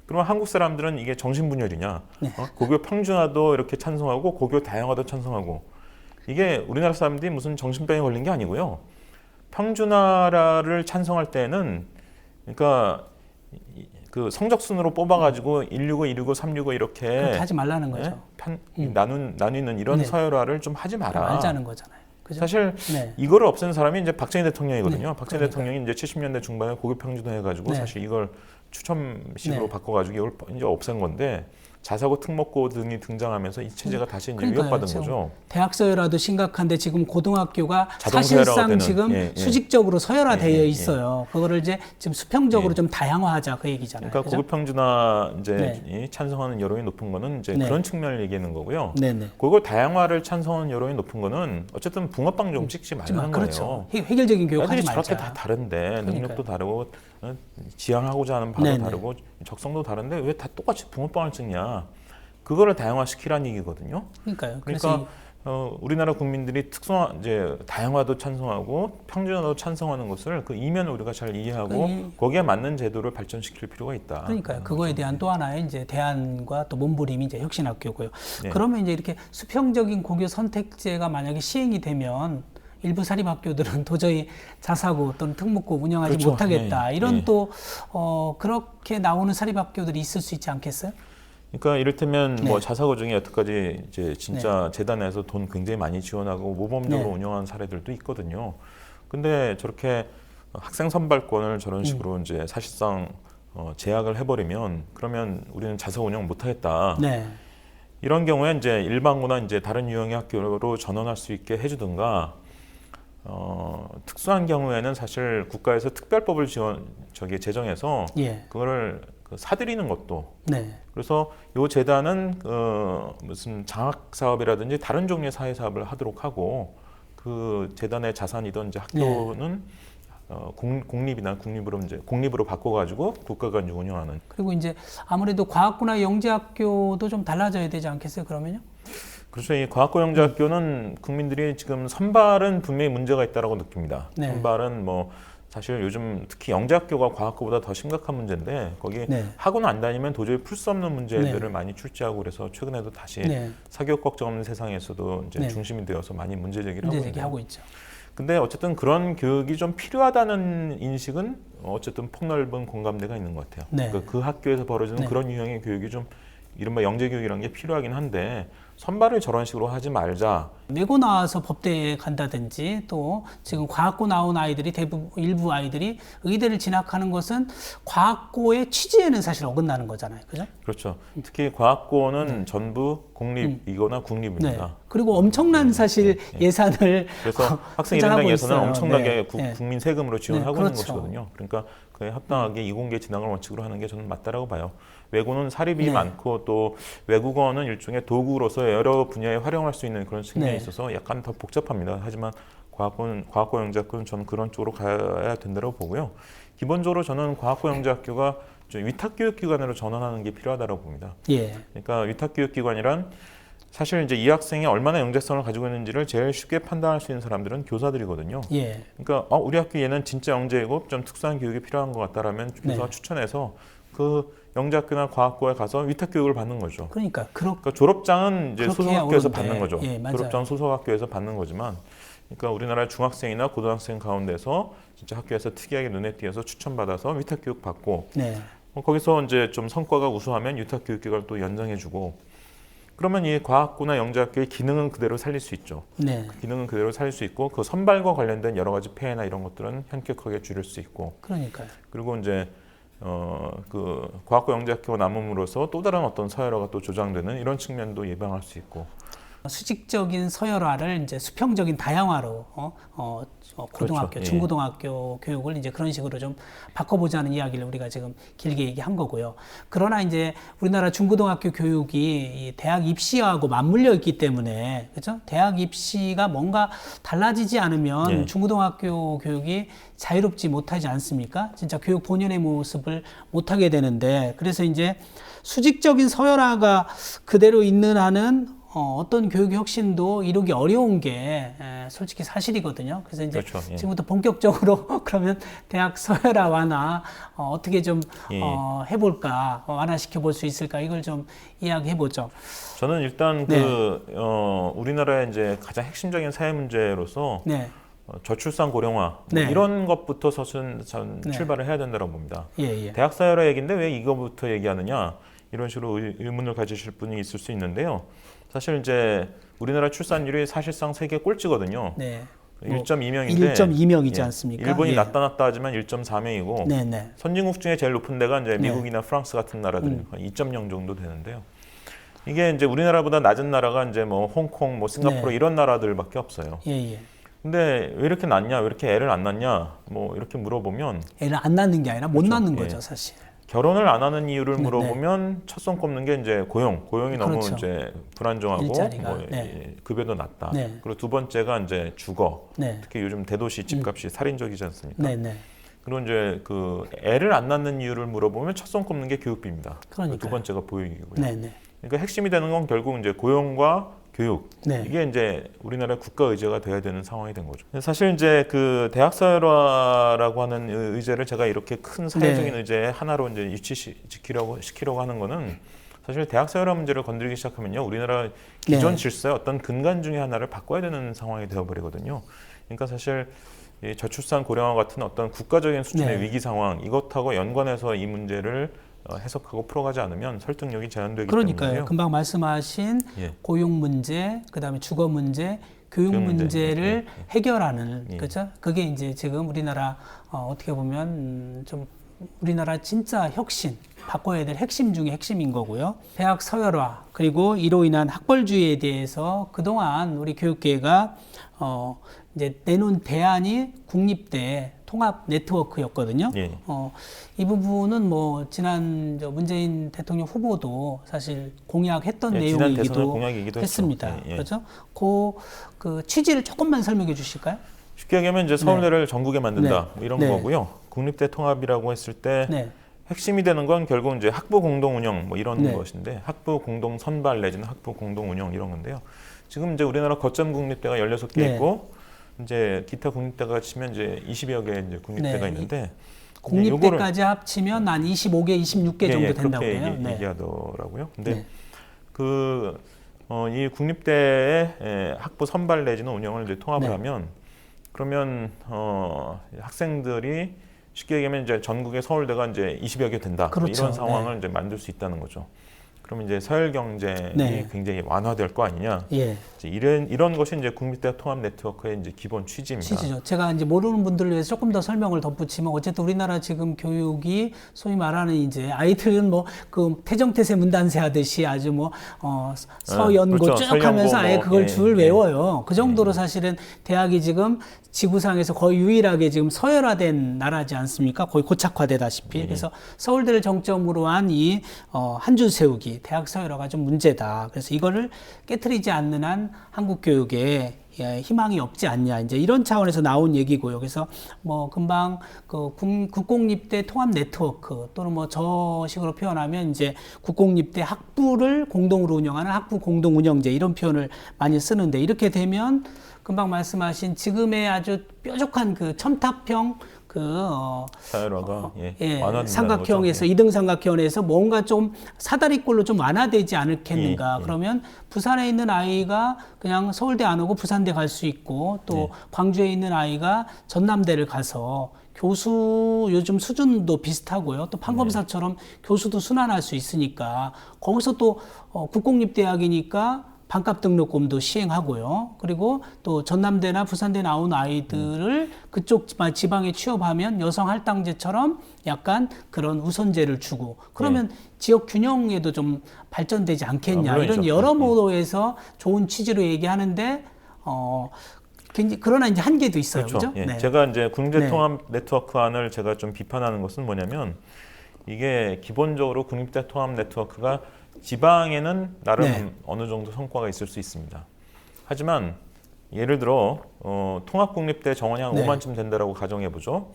그러면 한국 사람들은 이게 정신분열이냐? 네. 고교 평준화도 이렇게 찬성하고 고교 다양화도 찬성하고 이게 우리나라 사람들이 무슨 정신병에 걸린 게 아니고요. 평준화를 찬성할 때는 그러니까 그 성적순으로 뽑아가지고 165, 265, 365 이렇게 그렇게 하지 말라는 거죠. 나뉘는 이런 네. 서열화를 좀 하지 마라. 말자는 거잖아요. 그죠? 사실 네. 이거를 없앤 사람이 이제 박정희 대통령이거든요. 네, 박정희 그러니까요. 대통령이 이제 70년대 중반에 고교 평준화 해가지고 네. 사실 이걸 추첨식으로 네. 바꿔가지고 이걸 이제 없앤 건데 자사고 특목고 등이 등장하면서 이 체제가 다시 이제 그러니까요. 위협받은 지금 거죠. 대학 서열화도 심각한데 지금 고등학교가 자동 서열화가 사실상 되는, 지금 예, 예. 수직적으로 서열화되어 예, 예, 있어요. 그거를 이제 지금 수평적으로 예. 좀 다양화하자 그 얘기잖아요. 그러니까 그죠? 고교 평준화 이제 네. 이 찬성하는 여론이 높은 거는 이제 네. 그런 측면을 얘기하는 거고요. 네네. 고교 다양화를 찬성하는 여론이 높은 거는 어쨌든 붕어빵 좀 찍지 말라는 그렇죠. 거예요. 획일적인 교육하지 애들이 말자. 저렇게 다 다른데 능력도 다르고 지향하고자 하는 바도 네네. 다르고 적성도 다른데 왜 다 똑같이 붕어빵을 찍냐? 그거를 다양화시키라는 얘기거든요. 그러니까요. 그러니까 우리나라 국민들이 이제 다양화도 찬성하고 평준화도 찬성하는 것을 그 이면을 우리가 잘 이해하고 거기에 맞는 제도를 발전시킬 필요가 있다. 그러니까요. 그거에 대한 또 하나의 이제 대안과 또 몸부림이 이제 혁신학교고요. 네. 그러면 이제 이렇게 수평적인 고교 선택제가 만약에 시행이 되면 일부 사립학교들은 도저히 자사고 또는 특목고 운영하지 그렇죠. 못하겠다. 네. 이런 네. 또 그렇게 나오는 사립학교들이 있을 수 있지 않겠어요? 그러니까 이를테면 네. 뭐 자사고 중에 여태까지 이제 진짜 재단에서 돈 굉장히 많이 지원하고 모범적으로 네. 운영한 사례들도 있거든요. 근데 저렇게 학생 선발권을 저런 식으로 이제 사실상 제약을 해버리면 그러면 우리는 자사고 운영 못하겠다. 네. 이런 경우에 이제 일반고나 이제 다른 유형의 학교로 전환할 수 있게 해주든가 특수한 경우에는 사실 국가에서 특별법을 제정해서 예. 그거를 사들이는 것도 네. 그래서 이 재단은 무슨 장학 사업이라든지 다른 종류의 사회 사업을 하도록 하고 그 재단의 자산이던 이제 학교는 공립이나 공립으로 바꿔가지고 국가가 이제 운영하는. 그리고 이제 아무래도 과학고나 영재학교도 좀 달라져야 되지 않겠어요? 그러면요? 그렇죠. 이 과학고 영재학교는 국민들이 지금 선발은 분명히 문제가 있다라고 느낍니다. 네. 선발은 뭐 사실 요즘 특히 영재학교가 과학고보다 더 심각한 문제인데 거기 네. 학원 안 다니면 도저히 풀 수 없는 문제들을 네. 많이 출제하고 그래서 최근에도 다시 네. 사교육 걱정 없는 세상에서도 이제 네. 중심이 되어서 많이 문제 제기를 문제 하고 제기하고 있는데 있죠. 근데 어쨌든 그런 교육이 좀 필요하다는 인식은 어쨌든 폭넓은 공감대가 있는 것 같아요. 네. 그 학교에서 벌어지는 네. 그런 유형의 교육이 좀 이른바 영재 교육이라는 게 필요하긴 한데 선발을 저런 식으로 하지 말자. 메고 나와서 법대에 간다든지 또 지금 과학고 나온 아이들이 대부분 일부 아이들이 의대를 진학하는 것은 과학고의 취지에는 사실 어긋나는 거잖아요. 그죠? 그렇죠. 특히 과학고는 전부 공립이거나 국립입니다. 네. 그리고 엄청난 사실 예산을 그래서 학생 투자하고 일인당 예산을 있어요. 엄청나게 네. 국민 세금으로 지원하고 네, 있는 그렇죠. 것이거든요. 그러니까 그에 합당하게 이공계 진학을 원칙으로 하는 게 저는 맞다라고 봐요. 외고는 사립이 네. 많고 또 외국어는 일종의 도구로서 여러 분야에 활용할 수 있는 그런 측면이 네. 있어서 약간 더 복잡합니다. 하지만 과학고 영재학교는 저는 그런 쪽으로 가야 된다고 보고요. 기본적으로 저는 과학고 영재학교가 좀 위탁교육기관으로 전환하는 게 필요하다고 봅니다. 예. 그러니까 위탁교육기관이란 사실 이제 이 학생이 얼마나 영재성을 가지고 있는지를 제일 쉽게 판단할 수 있는 사람들은 교사들이거든요. 예. 그러니까 우리 학교 얘는 진짜 영재이고 좀 특수한 교육이 필요한 것 같다라면 교사가 네. 추천해서 그 영재학교나 과학고에 가서 위탁교육을 받는 거죠. 그러니까 그러니까 졸업장은 이제 그렇게 해야 소속학교에서 오는데. 받는 거죠. 예, 맞아요. 졸업장 소속학교에서 받는 거지만, 그러니까 우리나라 중학생이나 고등학생 가운데서 진짜 학교에서 특이하게 눈에 띄어서 추천받아서 위탁교육 받고, 네. 거기서 이제 좀 성과가 우수하면 위탁교육기간을 또 연장해주고, 그러면 이 과학고나 영재학교의 기능은 그대로 살릴 수 있죠. 네. 기능은 그대로 살릴 수 있고 그 선발과 관련된 여러 가지 폐해나 이런 것들은 현격하게 줄일 수 있고, 그러니까요. 그리고 이제 그 과학고 영재학교가 남음으로써 또 다른 어떤 서열화가 또 조장되는 이런 측면도 예방할 수 있고. 수직적인 서열화를 이제 수평적인 다양화로 고등학교, 그렇죠. 예. 중고등학교 교육을 이제 그런 식으로 좀 바꿔보자는 이야기를 우리가 지금 길게 얘기한 거고요. 그러나 이제 우리나라 중고등학교 교육이 이 대학 입시하고 맞물려 있기 때문에, 그렇죠? 대학 입시가 뭔가 달라지지 않으면 예. 중고등학교 교육이 자유롭지 못하지 않습니까? 진짜 교육 본연의 모습을 못하게 되는데, 그래서 이제 수직적인 서열화가 그대로 있는 한은 어떤 교육 혁신도 이루기 어려운 게 솔직히 사실이거든요. 그래서 이제 그렇죠. 예. 지금부터 본격적으로 그러면 대학 서열화 완화 어떻게 좀 예. 해볼까, 완화시켜 볼 수 있을까, 이걸 좀 이야기해 보죠. 저는 일단 네. 우리나라의 이제 가장 핵심적인 사회 문제로서 네, 저출산 고령화 네. 이런 것부터 전 네. 출발을 해야 된다고 봅니다. 예, 예. 대학 서열화 얘기인데 왜 이거부터 얘기하느냐, 이런 식으로 의문을 가지실 분이 있을 수 있는데요. 사실 이제 우리나라 출산율이 사실상 세계 꼴찌거든요. 네. 1.2명인데 1.2명이지 않습니까? 일본이 예. 낮다 하지만 1.4명이고 네, 네. 선진국 중에 제일 높은 데가 이제 네. 미국이나 프랑스 같은 나라들이 2.0 정도 되는데요. 이게 이제 우리나라보다 낮은 나라가 이제 뭐 홍콩, 뭐 싱가포르 네. 이런 나라들밖에 없어요. 예, 예. 근데 왜 이렇게 낮냐, 왜 이렇게 애를 안 낳냐, 뭐 이렇게 물어보면 애를 안 낳는 게 아니라 못 그렇죠. 낳는 예. 거죠, 사실. 결혼을 안 하는 이유를 네, 물어보면 첫 손 꼽는 게 이제 고용이 너무 그렇죠. 이제 불안정하고 일자리가, 뭐 네. 급여도 낮다. 네. 그리고 두 번째가 이제 주거. 네. 특히 요즘 대도시 집값이 살인적이지 않습니까? 네, 네. 그리고 이제 그 애를 안 낳는 이유를 물어보면 첫 손 꼽는 게 교육비입니다. 그러니까요. 두 번째가 보육이고요. 네, 네. 그러니까 핵심이 되는 건 결국 이제 고용과 교육. 네. 이게 이제 우리나라의 국가 의제가 돼야 되는 상황이 된 거죠. 사실 이제 그 대학 서열화라고 하는 의제를 제가 이렇게 큰 사회적인 네. 의제 하나로 이제 시키려고 하는 거는, 사실 대학 서열화 문제를 건드리기 시작하면요, 우리나라 기존 네. 질서의 어떤 근간 중에 하나를 바꿔야 되는 상황이 되어버리거든요. 그러니까 사실 이 저출산 고령화 같은 어떤 국가적인 수준의 네. 위기 상황, 이것하고 연관해서 이 문제를 해석하고 풀어가지 않으면 설득력이 제한되기 그러니까요. 때문에요. 금방 말씀하신 예. 고용 문제, 그다음에 주거 문제, 교육 교육 문제. 문제를 해결하는, 예. 그죠? 그게 이제 지금 우리나라 어떻게 보면 좀 우리나라 진짜 혁신, 바꿔야 될 핵심 중에 핵심인 거고요. 대학 서열화, 그리고 이로 인한 학벌주의에 대해서 그동안 우리 교육계가 이제 내놓은 대안이 국립대 통합 네트워크였거든요. 예. 이 부분은 뭐 지난 문재인 대통령 후보도 사실 공약했던 예, 지난 대선의 내용이기도 공약이기도 했습니다. 했죠. 예, 예. 그렇죠? 그 취지를 조금만 설명해 주실까요? 쉽게 얘기하면 이제 서울대를 전국에 만든다, 뭐 이런 네. 거고요. 국립대 통합이라고 했을 때 네. 핵심이 되는 건 결국 이제 학부 공동 운영 뭐 이런 네. 것인데, 학부 공동 선발 내지는 학부 공동 운영 이런 건데요. 지금 이제 우리나라 거점 국립대가 16개 네. 있고, 이제 기타 국립대가 치면 이제 20여 개 이제 국립대가 네. 있는데, 국립대까지 합치면 한 25개, 26개 정도 된다고 그렇게 해요. 네. 얘기하더라고요. 근데 네. 이 국립대의 학부 선발 내지는 운영을 이제 통합을 네. 하면, 그러면 학생들이 쉽게 얘기하면 이제 전국의 서울대가 이제 20여 개 된다. 뭐 그렇죠. 이런 상황을 이제 만들 수 있다는 거죠. 그러면 이제 서열 경쟁이 네. 굉장히 완화될 거 아니냐. 예. 이제 이런 것이 이제 국립대 통합 네트워크의 이제 기본 취지입니다. 취지죠. 제가 이제 모르는 분들을 위해서 조금 더 설명을 덧붙이면 어쨌든 우리나라 지금 교육이 소위 말하는 이제 아이들은 뭐 그 태정태세 문단세 하듯이 아주 뭐 서연고 그렇죠. 쭉 서연고 하면서 아예 뭐, 그걸 예, 줄 예. 외워요. 그 정도로 사실은 대학이 지금 지구상에서 거의 유일하게 지금 서열화된 나라지 않습니까? 거의 고착화되다시피. 예. 그래서 서울대를 정점으로 한 이 한 줄 세우기, 대학 서열화가 좀 문제다. 그래서 이거를 깨트리지 않는 한 한국 교육에 희망이 없지 않냐. 이제 이런 차원에서 나온 얘기고요. 그래서 뭐 금방 그 국공립대 통합 네트워크 또는 뭐 저 식으로 표현하면 이제 국공립대 학부를 공동으로 운영하는 학부 공동 운영제 이런 표현을 많이 쓰는데 이렇게 되면 금방 말씀하신 지금의 아주 뾰족한 그 첨탑형 서열화가 완화된다는 삼각형에서 거죠. 2등 삼각형에서 뭔가 좀 사다리꼴로 좀 완화되지 않겠는가. 그러면 부산에 있는 아이가 그냥 서울대 안 오고 부산대 갈 수 있고 또 광주에 있는 아이가 전남대를 가서 교수 요즘 수준도 비슷하고요. 또 판검사처럼 교수도 순환할 수 있으니까 거기서 또 국공립대학이니까 반값 등록금도 시행하고요. 그리고 또 전남대나 부산대 나온 아이들을 그쪽 지방에 취업하면 여성 할당제처럼 약간 그런 우선제를 주고 그러면 지역 균형에도 좀 발전되지 않겠냐. 이런 여러 모도에서 좋은 취지로 얘기하는데 굉장히 그러나 이제 한계도 있어요. 그렇죠. 그죠? 예. 네. 제가 이제 국립대 통합 네트워크안을 제가 좀 비판하는 것은 뭐냐면 이게 기본적으로 국립대 통합 네트워크가 지방에는 나름 어느 정도 성과가 있을 수 있습니다. 하지만 예를 들어 통합국립대 정원이 한 5만쯤 된다라고 가정해보죠.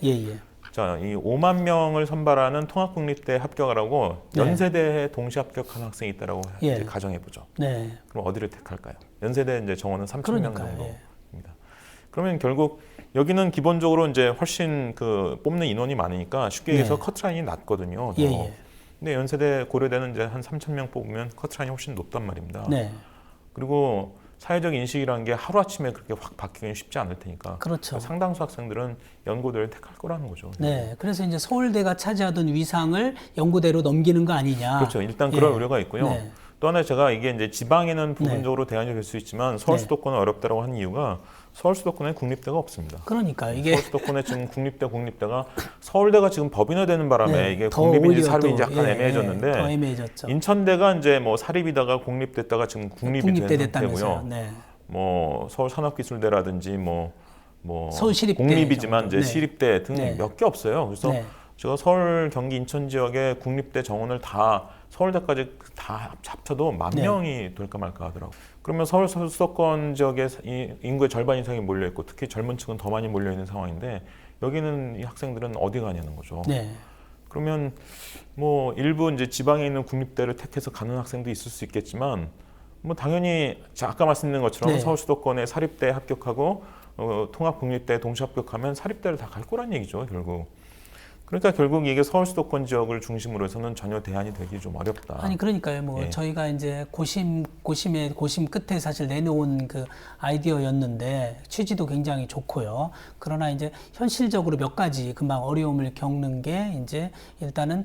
자, 이 5만 명을 선발하는 통합국립대 합격하라고 연세대에 동시 합격한 학생이 있다라고 이제 가정해보죠. 그럼 어디를 택할까요? 연세대 이제 정원은 3천 명 정도입니다. 그러면 결국 여기는 기본적으로 이제 훨씬 그 뽑는 인원이 많으니까 쉽게 얘기해서 커트라인이 낮거든요. 근데 연세대 고려대는 이제 한 3천 명 뽑으면 커트라인이 훨씬 높단 말입니다. 그리고 사회적 인식이라는 게 하루아침에 그렇게 확 바뀌기는 쉽지 않을 테니까. 그렇죠. 그러니까 상당수 학생들은 연고대를 택할 거라는 거죠. 그래서 이제 서울대가 차지하던 위상을 연고대로 넘기는 거 아니냐. 그렇죠. 일단 그럴 우려가 있고요. 또 하나 제가 이게 이제 지방에는 부분적으로 대안이 될 수 있지만 서울 수도권은 어렵다고 하는 이유가 서울 수도권에 국립대가 없습니다. 그러니까 이게 서울 수도권에 지금 공립대가 서울대가 지금 법인화되는 바람에 이게 국립인지 사립인지 약간 애매해졌는데 더 애매해졌죠. 인천대가 이제 뭐 사립이다가 공립됐다가 지금 국립이 된 상태고요. 뭐 서울 산업기술대라든지 뭐 서울 시립대 공립이지만 정도. 이제 시립대 등 몇 개 없어요. 그래서 제가 서울, 경기, 인천 지역의 국립대 정원을 다 서울대까지 다 합쳐도 10,000명이 될까 말까 하더라고요. 그러면 서울 수도권 지역에 인구의 절반 이상이 몰려 있고 특히 젊은 층은 더 많이 몰려 있는 상황인데 여기는 이 학생들은 어디 가냐는 거죠. 그러면 뭐 일부 이제 지방에 있는 국립대를 택해서 가는 학생도 있을 수 있겠지만 뭐 당연히 아까 말씀드린 것처럼 서울 수도권에 사립대 합격하고 통합국립대 동시 합격하면 사립대를 다 갈 거란 얘기죠, 결국. 그러니까 결국 이게 서울 수도권 지역을 중심으로 해서는 전혀 대안이 되기 좀 어렵다. 아니 그러니까요. 뭐 저희가 이제 고심의 고심 끝에 사실 내놓은 그 아이디어였는데 취지도 굉장히 좋고요. 그러나 이제 현실적으로 몇 가지 금방 어려움을 겪는 게 이제 일단은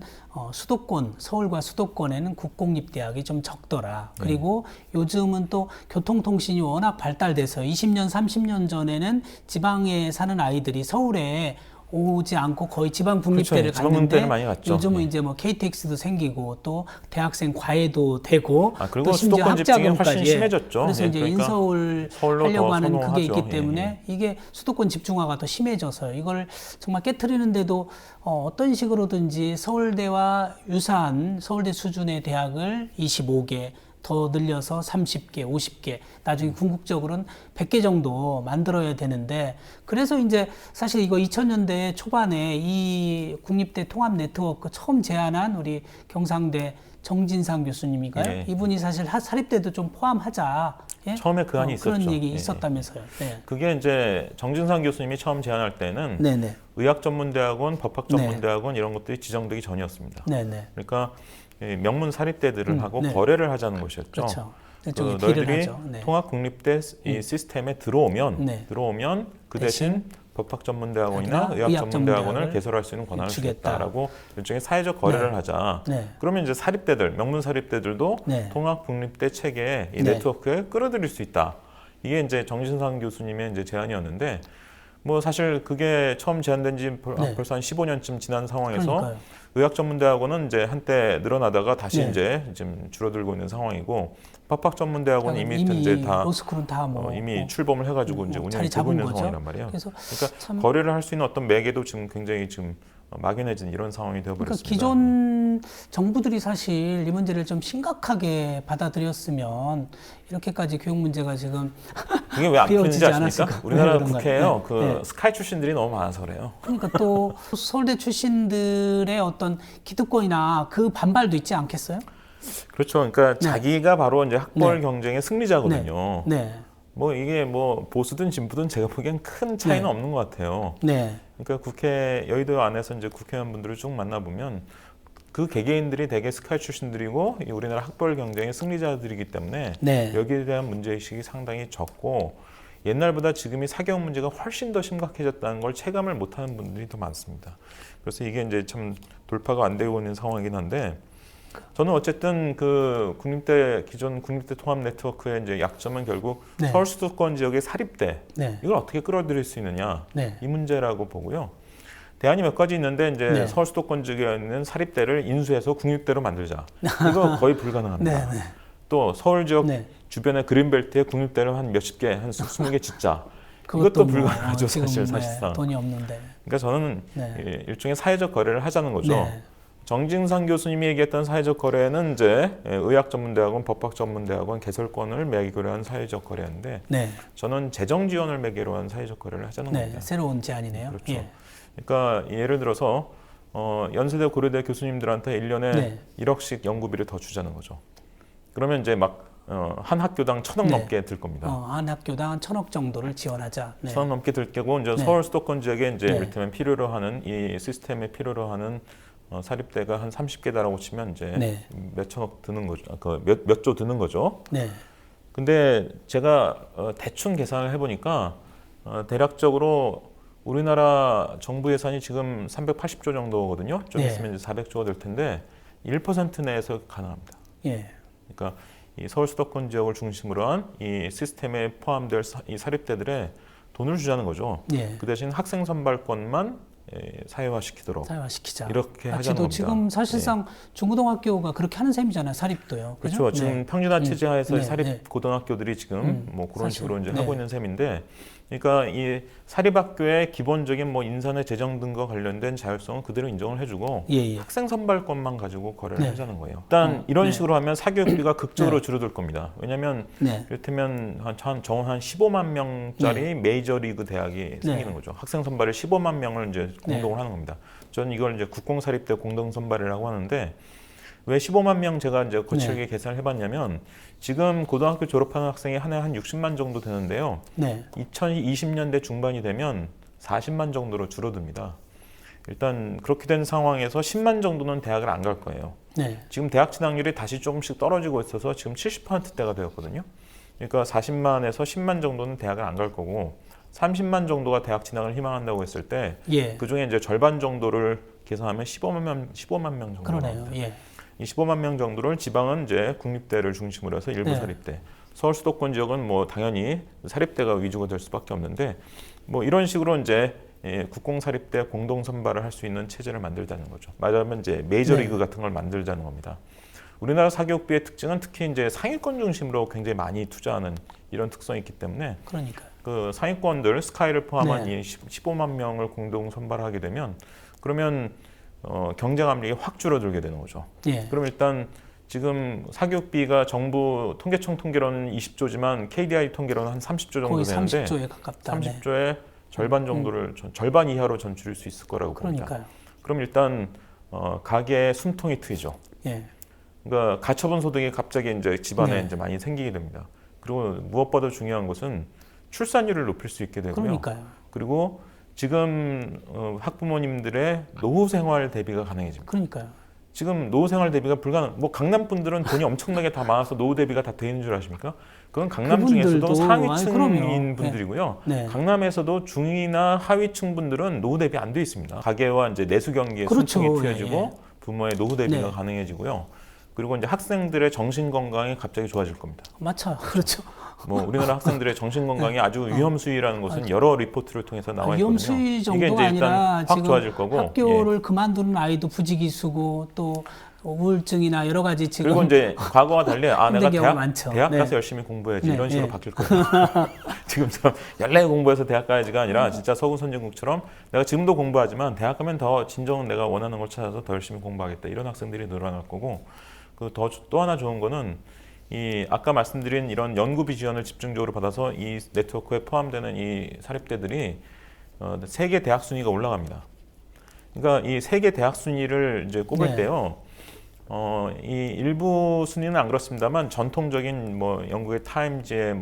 수도권, 서울과 수도권에는 국공립대학이 좀 적더라. 그리고 요즘은 또 교통통신이 워낙 발달돼서 20년, 30년 전에는 지방에 사는 아이들이 서울에 오지 않고 거의 지방 국립대를 갔는데 많이 갔죠. 요즘은 이제 뭐 KTX도 생기고 또 대학생 과외도 되고 그리고 또 심지어 수도권 집중이 훨씬 학자금까지 심해졌죠. 그래서 이제 그러니까 인서울 서울로 하려고 더 하는 그게 선호하죠. 있기 때문에 이게 수도권 집중화가 더 심해져서요. 이걸 정말 깨트리는데도 어떤 식으로든지 서울대와 유사한 서울대 수준의 대학을 25개 더 늘려서 30개, 50개, 나중에 궁극적으로는 100개 정도 만들어야 되는데 그래서 이제 사실 이거 2000년대 초반에 이 국립대 통합 네트워크 처음 제안한 우리 경상대 정진상 교수님인가요? 이분이 사실 사립대도 좀 포함하자. 처음에 그 안이 있었죠. 그런 얘기 있었다면서요. 그게 이제 정진상 교수님이 처음 제안할 때는 의학전문대학원, 법학전문대학원 이런 것들이 지정되기 전이었습니다. 그러니까 명문 사립대들을 하고 거래를 하자는 것이었죠. 그렇죠. 너희들이 통합국립대 이 시스템에 들어오면 그 대신 법학전문대학원이나 의학전문대학을 의학전문대학원을 개설할 수 있는 권한을 주겠다라고 일종의 사회적 거래를 네. 하자. 네. 그러면 이제 사립대들, 명문 사립대들도 네. 통합국립대 체계에 이 네. 네트워크에 끌어들일 수 있다. 이게 이제 정진상 교수님의 이제 제안이었는데 뭐 사실 그게 처음 제안된 지 네. 벌써 한 15년쯤 지난 상황에서 그러니까요. 의학전문대학원은 이제 한때 늘어나다가 다시 네. 이제 지금 줄어들고 있는 상황이고 법학전문대학원은 이미 이미 이제 다 로스쿨은 다 뭐 이미 출범을 해가지고 이제 자리 운영이 되고 잡은 있는 거죠. 상황이란 말이에요. 그래서 그러니까 참 거래를 할 수 있는 어떤 매개도 지금 굉장히 지금 막연해진 이런 상황이 그러니까 되어버렸습니다. 기존 정부들이 사실 이 문제를 좀 심각하게 받아들였으면 이렇게까지 교육 문제가 지금 그게 왜 안 비워지지 풀리지 아십니까? 않았을까? 우리나라 그런 국회에요. 거예요. 그 네. 스카이 출신들이 너무 많아서 그래요. 그러니까 또 서울대 출신들의 어떤 기득권이나 그 반발도 있지 않겠어요? 그렇죠. 그러니까 네. 자기가 바로 이제 학벌 네. 경쟁의 승리자거든요. 네, 뭐 이게 뭐 보수든 진보든 제가 보기엔 큰 차이는 네. 없는 것 같아요. 네, 그러니까 국회 여의도 안에서 이제 국회의원분들을 쭉 만나보면 그 개개인들이 대개 스카이 출신들이고 이 우리나라 학벌 경쟁의 승리자들이기 때문에 네. 여기에 대한 문제의식이 상당히 적고 옛날보다 지금이 사교육 문제가 훨씬 더 심각해졌다는 걸 체감을 못하는 분들이 더 많습니다. 그래서 이게 이제 참 돌파가 안 되고 있는 상황이긴 한데 저는 어쨌든 그 기존 국립대 통합 네트워크의 이제 약점은 결국 네. 서울 수도권 지역의 사립대 네, 이걸 어떻게 끌어들일 수 있느냐 네. 이 문제라고 보고요. 대안이 몇 가지 있는데 이제 네. 서울 수도권 지역에 있는 사립대를 인수해서 국립대로 만들자. 이거 거의 불가능합니다. 네, 네. 또 서울 지역 네. 주변의 그린벨트에 국립대를 한 몇십 개, 한 20개 짓자. 그것도 이것도 뭐 불가능하죠, 지금 사실 네, 사실상. 돈이 없는데. 그러니까 저는 네. 일종의 사회적 거래를 하자는 거죠. 네. 정진상 교수님이 얘기했던 사회적 거래는 이제 의학전문대학원, 법학전문대학원 개설권을 매개로 한 사회적 거래인데 네, 저는 재정 지원을 매개로 한 사회적 거래를 하자는 네, 겁니다. 새로운 제안이네요. 그렇죠. 예. 그러니까 예를 들어서 연세대 고려대 교수님들한테 1년에 네. 1억씩 연구비를 더 주자는 거죠. 그러면 이제 막 한 학교당 1,000억 네. 넘게 들 겁니다. 한 학교당 1,000억 정도를 지원하자. 네. 1,000억 넘게 들 거고 이제 네. 서울 수도권 지역에 이제 네. 이를테면 필요로 하는 이 시스템에 필요로 하는 사립대가 한 30개다라고 치면 이제 네. 몇 천억 드는 거죠. 몇 조 드는 거죠. 네, 근데 제가 대충 계산을 해보니까 대략적으로 우리나라 정부 예산이 지금 380조 정도거든요. 좀 네. 있으면 이제 400조가 될 텐데 1% 내에서 가능합니다. 예, 그러니까 이 서울 수도권 지역을 중심으로 한 이 시스템에 포함될 이 사립대들에 돈을 주자는 거죠. 예. 그 대신 학생 선발권만 사회화시키도록 사회화시키자. 이렇게 하자는 지도 겁니다. 지금 사실상 중고등학교가 그렇게 하는 셈이잖아요. 사립도요. 그렇죠. 지금 평준화 체제 하에서 네. 사립 네. 고등학교들이 지금 뭐 그런 사실, 식으로 이제 네. 하고 있는 셈인데, 그러니까 이 사립학교의 기본적인 뭐 인사나 재정 등과 관련된 자율성은 그대로 인정을 해주고 예, 예. 학생 선발권만 가지고 거래를 네. 하자는 거예요. 일단 이런 네. 식으로 하면 사교육비가 극적으로 네. 줄어들 겁니다. 왜냐하면 네. 이를테면 정원 한 15만 명짜리 메이저리그 대학이 생기는 거죠. 학생 선발을 15만 명을 이제 공동을 하는 겁니다. 저는 이걸 이제 국공사립대 공동 선발이라고 하는데, 왜 15만 명 제가 이제 거칠게 계산을 해봤냐면 지금 고등학교 졸업하는 학생이 한 해 한 60만 정도 되는데요. 네. 2020년대 중반이 되면 40만 정도로 줄어듭니다. 일단 그렇게 된 상황에서 10만 정도는 대학을 안 갈 거예요. 네. 지금 대학 진학률이 다시 조금씩 떨어지고 있어서 지금 70%대가 되었거든요. 그러니까 40만에서 10만 정도는 대학을 안 갈 거고 30만 정도가 대학 진학을 희망한다고 했을 때 예. 그중에 이제 절반 정도를 계산하면 15만 명 정도 그러네요. 나옵니다. 예. 이 15만 명 정도를 지방은 이제 국립대를 중심으로 해서 일부 네. 사립대, 서울 수도권 지역은 뭐 당연히 사립대가 위주가 될 수밖에 없는데, 뭐 이런 식으로 이제 국공사립대 공동 선발을 할 수 있는 체제를 만들자는 거죠. 말하자면 이제 메이저리그 같은 걸 만들자는 겁니다. 우리나라 사교육비의 특징은 특히 이제 상위권 중심으로 굉장히 많이 투자하는 이런 특성이 있기 때문에 그러니까. 그 상위권들 스카이를 포함한 이 15만 명을 공동 선발하게 되면 그러면 경쟁 압력이 확 줄어들게 되는 거죠. 예. 그럼 일단 지금 사교육비가 정부 통계청 통계로는 20조지만 KDI 통계로는 한 30조 정도 거의 되는데 30조에 가깝다. 30조의 절반 정도를 절반 이하로 전출일 수 있을 거라고 봅니다. 그러니까요. 그럼 일단 가계의 숨통이 트이죠. 예. 그러니까 가처분 소득이 갑자기 이제 집안에 네. 이제 많이 생기게 됩니다. 그리고 무엇보다 중요한 것은 출산율을 높일 수 있게 되고요. 그러니까요. 그리고 지금 학부모님들의 노후 생활 대비가 가능해집니다. 그러니까요. 지금 노후 생활 대비가 불가능. 뭐 강남 분들은 돈이 엄청나게 다 많아서 노후 대비가 다 돼 있는 줄 아십니까? 그건 강남 중에서도 그분들도, 상위층인 그럼요. 분들이고요. 네. 강남에서도 중이나 하위층 분들은 노후 대비 안 돼 있습니다. 가계와 이제 내수 경기에 그렇죠. 순통이 트여지고 예. 부모의 노후 대비가 네. 가능해지고요. 그리고 이제 학생들의 정신 건강이 갑자기 좋아질 겁니다. 맞죠. 그렇죠. 뭐 우리나라 학생들의 정신 건강이 아주 위험 수위라는 것은 여러 리포트를 통해서 나와 있거든요. 위험 수위 이게 정도가 이제 일단 아니라 확 지금 좋아질 거고. 학교를 그만두는 아이도 부지기수고 또 우울증이나 여러 가지 지금 그리고 이제 과거와 달리 내가 힘든 경우가 많죠. 대학 네. 가서 열심히 공부해야지 네, 이런 식으로 네. 바뀔 거예요. 지금처럼 연락에 공부해서 대학 가야지가 아니라 진짜 서구 선진국처럼 내가 지금도 공부하지만 대학 가면 더 진정 내가 원하는 걸 찾아서 더 열심히 공부하겠다 이런 학생들이 늘어날 거고 또 하나 좋은 거는 이 아까 말씀드린 이런 연구비 지원을 집중적으로 받아서 이 네트워크에 포함되는 이 사립대들이 세계 대학 순위가 올라갑니다. 그러니까 이 세계 대학 순위를 이제 꼽을 네. 때요. 이 일부 순위는 안 그렇습니다만 전통적인 뭐 영국의 타임즈의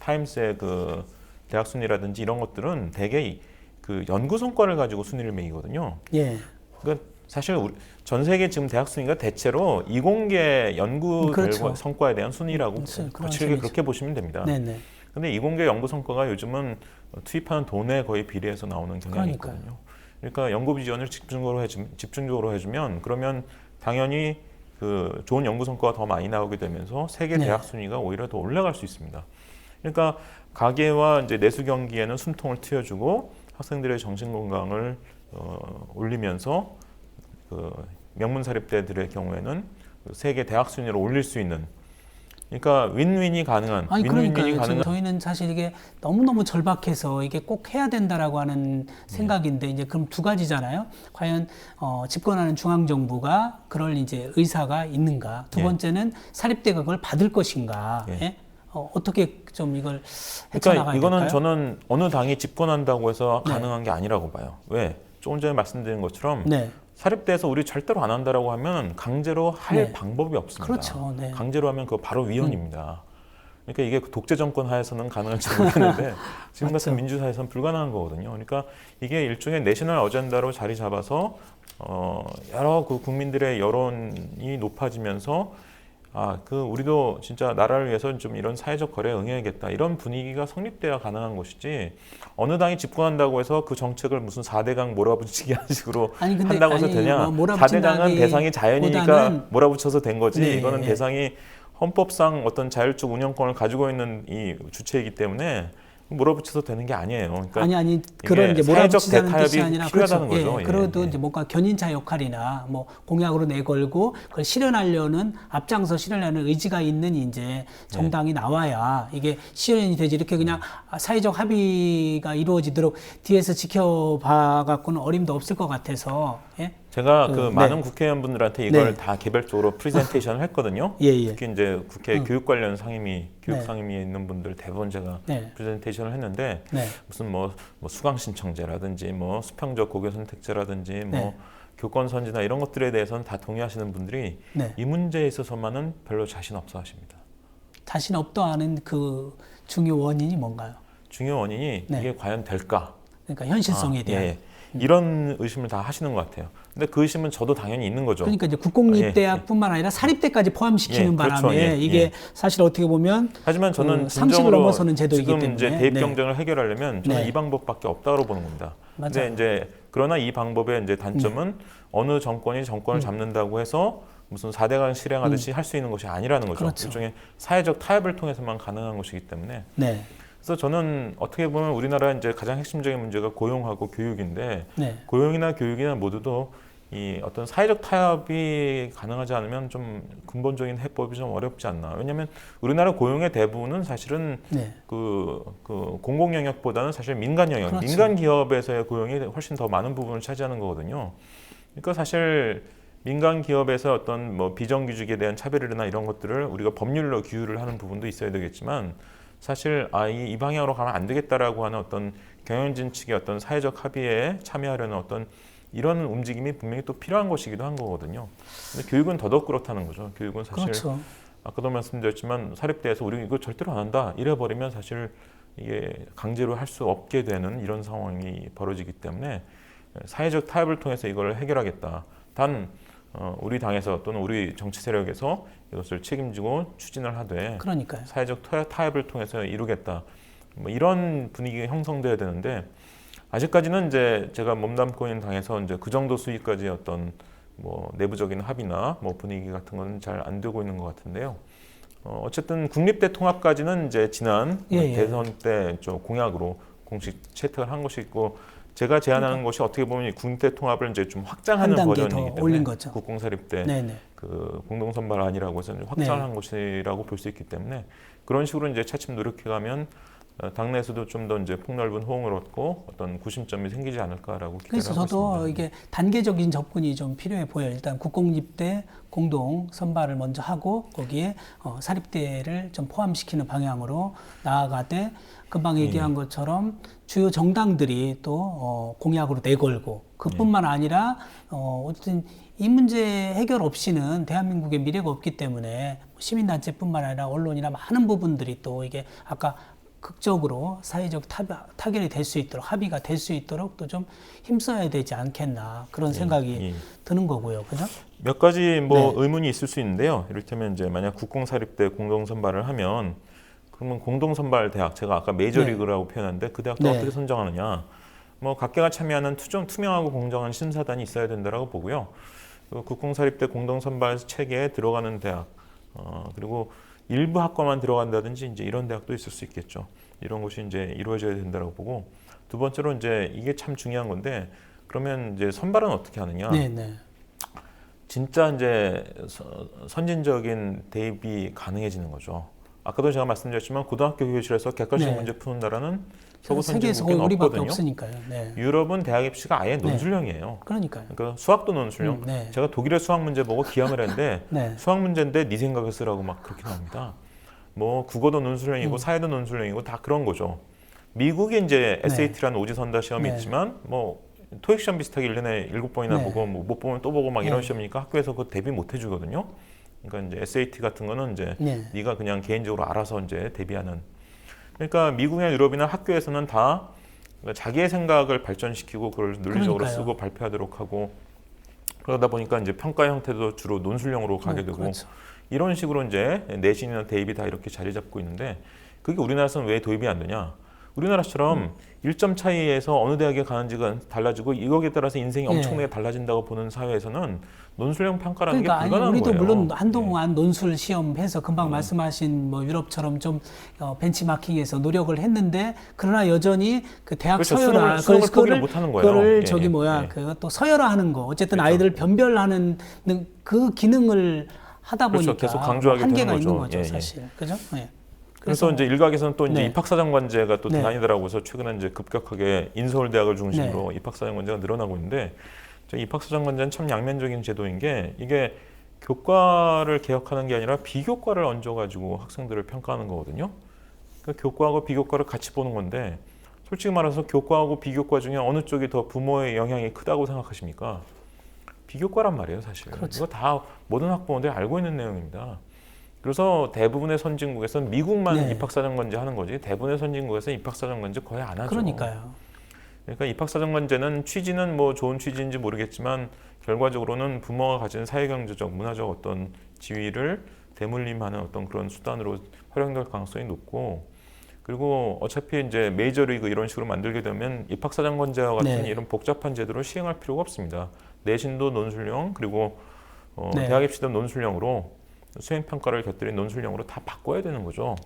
타임스의 그 대학 순위라든지 이런 것들은 대개 그 연구 성과를 가지고 순위를 매기거든요. 예. 그러니까 사실 전 세계 지금 대학 순위가 대체로 이공계 연구 그렇죠. 결과 성과에 대한 순위라고 그런 거칠게 순위죠. 그렇게 보시면 됩니다. 네네. 근데 이공계 연구 성과가 요즘은 투입하는 돈에 거의 비례해서 나오는 경향이 그러니까요. 있거든요. 그러니까 연구비 지원을 집중적으로 해주면 그러면 당연히 그 좋은 연구 성과가 더 많이 나오게 되면서 세계 네. 대학 순위가 오히려 더 올라갈 수 있습니다. 그러니까 가계와 이제 내수 경기에는 숨통을 트여주고 학생들의 정신 건강을 올리면서 그 명문 사립대들의 경우에는 세계 대학 순위를 올릴 수 있는 그러니까 윈윈이 가능한 아니 윈윈이 그러니까요. 지금 가능한 저희는 사실 이게 너무너무 절박해서 이게 꼭 해야 된다라고 하는 생각인데 이제 그럼 두 가지잖아요. 과연 집권하는 중앙 정부가 그럴 이제 의사가 있는가? 두 예. 번째는 사립대가 그걸 받을 것인가? 예. 예? 어떻게 좀 이걸 그러니까 헤쳐나가야 이거는 될까요? 저는 어느 당이 집권한다고 해서 네. 가능한 게 아니라고 봐요. 왜? 조금 전에 말씀드린 것처럼 네. 사립대에서 우리 절대로 안 한다라고 하면 강제로 할 네. 방법이 없습니다. 그렇죠. 네. 강제로 하면 그거 바로 위헌입니다. 그러니까 이게 독재 정권 하에서는 가능할지 모르겠는데 지금 같은 맞죠. 민주사회에서는 불가능한 거거든요. 그러니까 이게 일종의 내셔널 어젠다로 자리 잡아서 여러 그 국민들의 여론이 높아지면서 우리도 진짜 나라를 위해서 좀 이런 사회적 거래에 응해야겠다. 이런 분위기가 성립돼야 가능한 것이지 어느 당이 집권한다고 해서 그 정책을 무슨 4대강 몰아붙이기 하는 식으로 아니, 근데 한다고 해서 아니, 되냐. 뭐 4대강은 대상이 자연이니까 몰아붙인다기보다는 몰아붙여서 된 거지. 네, 이거는 네. 대상이 헌법상 어떤 자율적 운영권을 가지고 있는 이 주체이기 때문에 몰아붙여서 되는 게 아니에요. 그러니까 아니 그런 이제 사회적 몰아붙이자는 뜻이 대타협이 아니라 필요하다는 그렇죠. 거죠. 예, 예, 그래도 예. 이제 뭔가 견인차 역할이나 뭐 공약으로 내걸고 그걸 실현하려는 앞장서 실현하는 의지가 있는 이제 정당이 나와야 이게 실현이 되지. 이렇게 그냥 사회적 합의가 이루어지도록 뒤에서 지켜봐 갖고는 어림도 없을 것 같아서. 예? 제가 그 네. 많은 국회의원분들한테 이걸 네. 다 개별적으로 프레젠테이션을 했거든요. 예, 예. 특히 이제 국회 교육 관련 상임위, 교육 네. 상임위에 있는 분들 대부분 제가 네. 프레젠테이션을 했는데 네. 무슨 뭐 수강 신청제라든지 뭐 수평적 고교 선택제라든지 뭐 네. 교권 선지나 이런 것들에 대해서는 다 동의하시는 분들이 네. 이 문제에 있어서만은 별로 자신 없어 하십니다. 자신 없다하는 그 중요 원인이 뭔가요? 중요 원인이 네. 이게 과연 될까? 그러니까 현실성에 대한. 예. 이런 의심을 다 하시는 것 같아요. 근데 그 의심은 저도 당연히 있는 거죠. 그러니까 이제 국공립대학뿐만 아니라 사립대까지 포함시키는 예, 그렇죠. 바람에 예, 이게 예. 사실 어떻게 보면 하지만 저는 상식을 진정으로 넘어서는 제도이기 지금 때문에. 이제 대입 네. 경쟁을 해결하려면 저는 네. 이 방법밖에 없다고 보는 겁니다. 맞아요. 근데 이제 그러나 이 방법의 이제 단점은 어느 정권이 정권을 잡는다고 해서 무슨 4대강 실행하듯이 할 수 있는 것이 아니라는 거죠. 그렇죠. 일종의 사회적 타협을 통해서만 가능한 것이기 때문에. 네. 그래서 저는 어떻게 보면 우리나라 이제 가장 핵심적인 문제가 고용하고 교육인데 네. 고용이나 교육이나 모두도 이 어떤 사회적 타협이 가능하지 않으면 좀 근본적인 해법이 좀 어렵지 않나. 왜냐하면 우리나라 고용의 대부분은 사실은 네. 그 공공 영역보다는 사실 민간 영역, 그렇죠. 민간 기업에서의 고용이 훨씬 더 많은 부분을 차지하는 거거든요. 그러니까 사실 민간 기업에서 어떤 뭐 비정규직에 대한 차별이나 이런 것들을 우리가 법률로 규율을 하는 부분도 있어야 되겠지만 사실 이 방향으로 가면 안 되겠다라고 하는 어떤 경영진 측의 어떤 사회적 합의에 참여하려는 어떤 이런 움직임이 분명히 또 필요한 것이기도 한 거거든요. 근데 교육은 더더욱 그렇다는 거죠. 교육은 사실 그렇죠. 아까도 말씀드렸지만 사립대에서 우리 이거 절대로 안 한다 이래버리면 사실 이게 강제로 할 수 없게 되는 이런 상황이 벌어지기 때문에 사회적 타협을 통해서 이걸 해결하겠다. 단 우리 당에서 또는 우리 정치 세력에서 이것을 책임지고 추진을 하되 그러니까요. 사회적 타협을 통해서 이루겠다. 뭐 이런 분위기가 형성돼야 되는데 아직까지는 이제 제가 몸담고 있는 당에서 이제 그 정도 수위까지 어떤 뭐 내부적인 합의나 뭐 분위기 같은 건 잘 안 되고 있는 것 같은데요. 어쨌든 국립대 통합까지는 이제 지난 대선 때 좀 공약으로 공식 채택을 한 것이 있고 제가 제안하는 것이 어떻게 보면 이 국립대 통합을 이제 좀 확장하는 한 단계 버전이기 더 때문에 올린 거죠. 국공사립 때 네네. 그 공동선발 아니라고 해서 확장한 것이라고 볼 수 있기 때문에 그런 식으로 이제 차츰 노력해가면 당내에서도 좀 더 이제 폭넓은 호응을 얻고 어떤 구심점이 생기지 않을까라고 기대를 그래서 하고 저도 있습니다. 이게 단계적인 접근이 좀 필요해 보여요. 일단 국공립대 공동 선발을 먼저 하고 거기에 사립대를 좀 포함시키는 방향으로 나아가되 금방 얘기한 것처럼 주요 정당들이 또 공약으로 내걸고 그뿐만 아니라 어쨌든 이 문제 해결 없이는 대한민국의 미래가 없기 때문에 시민단체뿐만 아니라 언론이나 많은 부분들이 또 이게 아까 극적으로 사회적 타결이 될 수 있도록 합의가 될 수 있도록 또 좀 힘써야 되지 않겠나 그런 생각이 드는 거고요, 그죠? 몇 가지 뭐 의문이 있을 수 있는데요. 이를테면 이제 만약 국공사립대 공동 선발을 하면 그러면 공동 선발 대학 제가 아까 메이저리그라고 표현했는데 그 대학도 어떻게 선정하느냐? 뭐 각계가 참여하는 투명하고 공정한 심사단이 있어야 된다라고 보고요. 국공사립대 공동 선발 체계에 들어가는 대학 그리고 일부 학과만 들어간다든지 이제 이런 대학도 있을 수 있겠죠. 이런 것이 이제 이루어져야 된다고 보고 두 번째로 이제 이게 참 중요한 건데 그러면 이제 선발은 어떻게 하느냐? 진짜 이제 선진적인 대입이 가능해지는 거죠. 아까도 제가 말씀드렸지만 고등학교 교실에서 객관식 문제 푸는 나라는 서구 선진국은 우리밖에 없거든요. 없으니까요. 유럽은 대학 입시가 아예 논술형이에요. 그러니까요. 그러니까 수학도 논술형. 제가 독일의 수학 문제 보고 기함을 했는데 수학 문제인데 네 생각을 쓰라고 막 그렇게 나옵니다. 뭐 국어도 논술형이고 사회도 논술형이고 다 그런 거죠. 미국이 이제 SAT라는 오지선다 시험이 있지만 뭐 토익 시험 비슷하게 1년에 7번이나 보고 뭐 못 보면 또 보고 막 이런 시험이니까 학교에서 그거 대비 못 해주거든요. 그러니까 이제 SAT 같은 거는 이제 네가 그냥 개인적으로 알아서 이제 대비하는. 그러니까 미국이나 유럽이나 학교에서는 다 자기의 생각을 발전시키고 그걸 논리적으로 쓰고 발표하도록 하고 그러다 보니까 이제 평가 형태도 주로 논술형으로 가게 되고 이런 식으로 이제 내신이나 대입이 다 이렇게 자리 잡고 있는데 그게 우리나라에서는 왜 도입이 안 되냐? 우리나라처럼 1점 차이에서 어느 대학에 가는지가 달라지고 이거에 따라서 인생이 엄청나게 달라진다고 보는 사회에서는 논술형 평가라는 게 불가능한 거예요. 우리도 물론 한동안 논술 시험해서 금방 말씀하신 뭐 유럽처럼 좀 벤치마킹해서 노력을 했는데 그러나 여전히 그 대학 서열화 수능을 포기를 못 하는 거예요. 그거를 저기 그것도 서열화하는 거 어쨌든 아이들 변별하는 그 기능을 하다 보니까 계속 강조하게 한계가 되는 있는 거죠, 사실. 그죠? 그래서 이제 일각에서는 또 이제 입학사정관제가 또 대안이더라고 해서 최근에 이제 급격하게 인서울 대학을 중심으로 입학사정관제가 늘어나고 있는데 입학사정관제는 참 양면적인 제도인 게 이게 교과를 개혁하는 게 아니라 비교과를 얹어가지고 학생들을 평가하는 거거든요. 그러니까 교과하고 비교과를 같이 보는 건데 솔직히 말해서 교과하고 비교과 중에 어느 쪽이 더 부모의 영향이 크다고 생각하십니까? 비교과란 말이에요, 사실. 이거 다 모든 학부모들이 알고 있는 내용입니다. 그래서 대부분의 선진국에서는 미국만 입학사정관제 하는 거지 대부분의 선진국에서는 입학사정관제 거의 안 하죠. 그러니까요. 그러니까 입학사정관제는 취지는 뭐 좋은 취지인지 모르겠지만 결과적으로는 부모가 가진 사회경제적, 문화적 어떤 지위를 대물림하는 어떤 그런 수단으로 활용될 가능성이 높고 그리고 어차피 이제 메이저리그 이런 식으로 만들게 되면 입학사정관제와 같은 이런 복잡한 제도를 시행할 필요가 없습니다. 내신도 논술형 그리고 대학 입시도 논술형으로 수행평가를 곁들인 논술형으로 다 바꿔야 되는 거죠.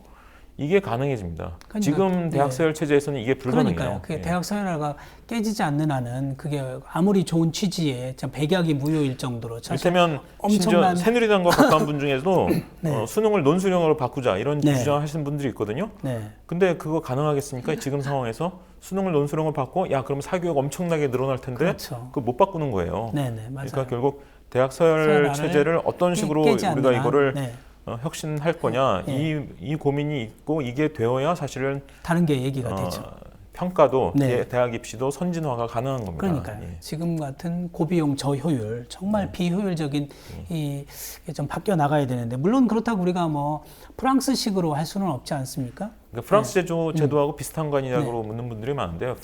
이게 가능해집니다. 그러니까, 지금 대학 서열 체제에서는 이게 불가능해요. 그러니까요. 그게 대학 서열화가 깨지지 않는 한은 그게 아무리 좋은 취지에 백약이 무효일 정도로 이를테면 심지어 새누리당과 가까운 분 중에도 수능을 논술형으로 바꾸자 이런 주장하시는 분들이 있거든요. 근데 그거 가능하겠습니까? 지금 상황에서 수능을 논술형으로 바꿔? 야 그럼 사교육 엄청나게 늘어날 텐데 그거 못 바꾸는 거예요. 그러니까 결국 대학 서열 체제를 어떤 식으로 우리가 이거를 혁신할 거냐 이 고민이 있고 이게 되어야 사실은 다른 게 얘기가 되죠. 평가도 대학 입시도 선진화가 가능한 겁니다. 그러니까요. 지금 같은 고비용 저효율 정말 비효율적인 이 좀 바뀌어 나가야 되는데 물론 그렇다고 우리가 뭐 프랑스식으로 할 수는 없지 않습니까? 그러니까 프랑스 제도하고 비슷한 거 아니냐고 묻는 분들이 많은데요.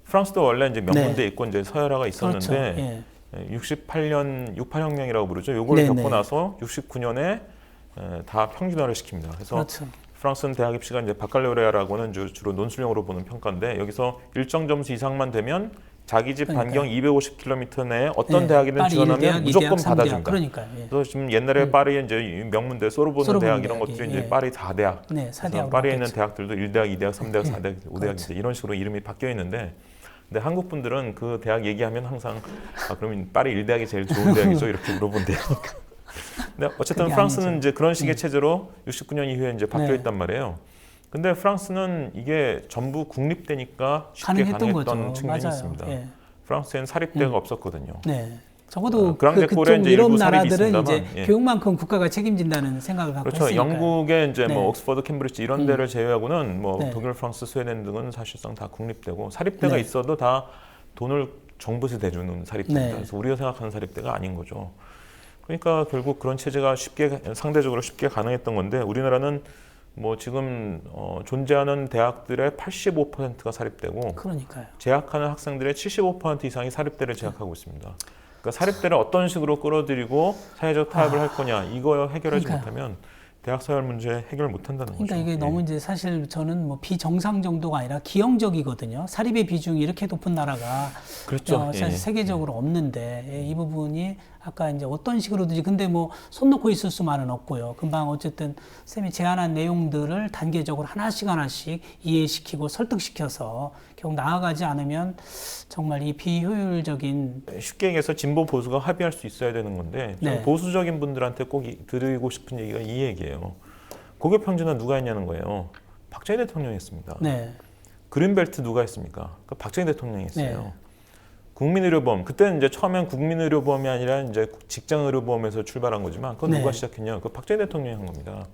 프랑스도 원래 이제 명문대 있고 이제 서열화가 있었는데 68년 68혁명이라고 부르죠. 요걸 네네. 겪고 나서 69년에 다 평준화를 시킵니다. 그래서 그렇죠. 프랑스는 대학 입시가 이제 바칼로레아라고는 주로 논술형으로 보는 평가인데 여기서 일정 점수 이상만 되면 자기 집 반경 250km 내에 어떤 예, 대학이든 파리 지원하면 일대학, 무조건 이대학, 삼대학. 받아준다. 그러니까요. 예. 그래서 지금 옛날에 파리에 이제 명문대 소르본 소르본 대학 이런 대학, 것들이 예. 이제 파리 4대학. 네, 4대학. 파리에 있는 대학들도 1대학, 2대학, 3대학, 예. 4대학, 5대학 그렇죠. 이런 식으로 이름이 바뀌어 있는데 근데 한국 분들은 그 대학 얘기하면 항상 그러면 파리 1대학이 제일 좋은 대학이죠 이렇게 물어본대요. 근데 어쨌든 그게 프랑스는 아니죠. 이제 그런 식의 체제로 69년 이후에 이제 바뀌어 네. 있단 말이에요. 근데 프랑스는 이게 전부 국립대니까 쉽게 가능했던 가능했던 거죠. 측면이 맞아요. 있습니다. 예. 프랑스에는 사립대가 없었거든요. 네. 적어도 그랑제 꼴에 그쪽 이제 유럽 일부 사립이 나라들은 이제 있습니다만, 예. 교육만큼 국가가 책임진다는 생각을 갖고 그렇죠. 했으니까요. 영국의 이제 네. 뭐 옥스퍼드, 캠브리지 이런 데를 제외하고는 뭐 네. 독일, 프랑스, 스웨덴 등은 사실상 다 국립대고 사립대가 네. 있어도 다 돈을 정부에서 대주는 사립대입니다. 네. 그래서 우리가 생각하는 사립대가 아닌 거죠. 그러니까 결국 그런 체제가 상대적으로 쉽게 가능했던 건데 우리나라는 뭐 지금 존재하는 대학들의 85%가 사립대고 그러니까요. 재학하는 학생들의 75% 이상이 사립대를 재학하고 있습니다. 그러니까 사립대를 어떤 식으로 끌어들이고 사회적 타협을 할 거냐 이거 해결하지 그러니까요. 못하면 대학 서열 문제 해결 못한다는 그러니까 거죠. 이게 너무 이제 사실 저는 뭐 비정상 정도가 아니라 기형적이거든요. 사립의 비중이 이렇게 높은 나라가 그렇죠. 사실 예. 세계적으로 없는데 이 부분이 아까 이제 어떤 식으로든지 근데 뭐 손 놓고 있을 수만은 없고요. 금방 어쨌든 쌤이 제안한 내용들을 단계적으로 하나씩 이해시키고 설득시켜서 결국 나아가지 않으면 정말 이 비효율적인 쉽게 얘기해서 진보 보수가 합의할 수 있어야 되는 건데 좀 네. 보수적인 분들한테 꼭 드리고 싶은 얘기가 이 얘기예요. 고교 평준화 누가 했냐는 거예요. 박정희 대통령이 했습니다. 네. 그린벨트 누가 했습니까? 그 박정희 대통령이 했어요. 네. 국민의료보험 그때는 이제 처음엔 국민의료보험이 아니라 이제 직장의료보험에서 출발한 거지만 그건 네. 누가 시작했냐? 그 박정희 대통령이 한 겁니다.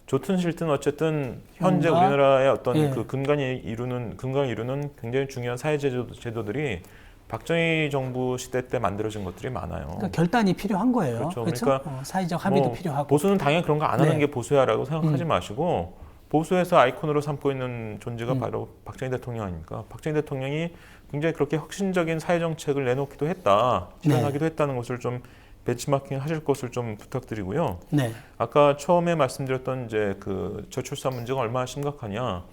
좋든 싫든 어쨌든 현재 뭔가, 우리나라의 어떤 예. 그 근간을 이루는 굉장히 중요한 사회 제도들이 박정희 정부 시대 때 만들어진 것들이 많아요. 그러니까 결단이 필요한 거예요. 그렇죠. 그렇죠? 그러니까 사회적 합의도 뭐 필요하고. 보수는 당연히 그런 거 안 하는 네. 게 보수야라고 생각하지 마시고 보수에서 아이콘으로 삼고 있는 존재가 바로 박정희 대통령 아닙니까? 박정희 대통령이 굉장히 그렇게 혁신적인 사회 정책을 내놓기도 했다, 실행하기도 했다는 것을 좀 벤치마킹 하실 것을 좀 부탁드리고요. 네. 아까 처음에 말씀드렸던 이제 그 저출산 문제가 얼마나 심각하냐.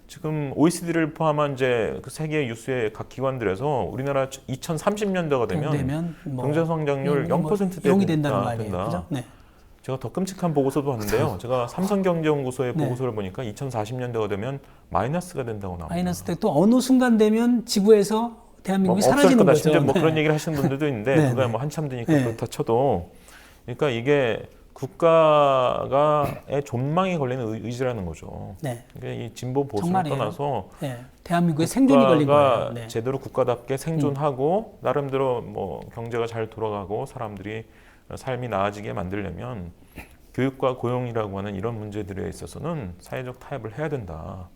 지금 OECD를 포함한 이제 그 세계 유수의 각 기관들에서 우리나라 2030년대가 되면 뭐 경제 성장률 0%대 0이 된다는 거 아니에요. 그죠? 네. 제가 더 끔찍한 보고서도 봤는데요. 제가 삼성경제연구소의 네. 보고서를 보니까 2040년대가 되면 마이너스가 된다고 나옵니다. 마이너스 때 또 어느 순간 되면 지구에서 대한민국이 사라지는 거다. 거죠. 심지어 뭐 네. 그런 얘기를 하시는 분들도 있는데 네, 그거야 네. 뭐 한참 되니까 네. 그렇다 쳐도 그러니까 이게 국가의 존망이 걸리는 의지라는 거죠. 네. 그러니까 이 진보 보수를 정말이에요. 떠나서 네. 대한민국의 생존이 걸린 거예요. 국가가 네. 제대로 국가답게 생존하고 나름대로 뭐 경제가 잘 돌아가고 사람들이 삶이 나아지게 만들려면 교육과 고용이라고 하는 이런 문제들에 있어서는 사회적 타협을 해야 된다.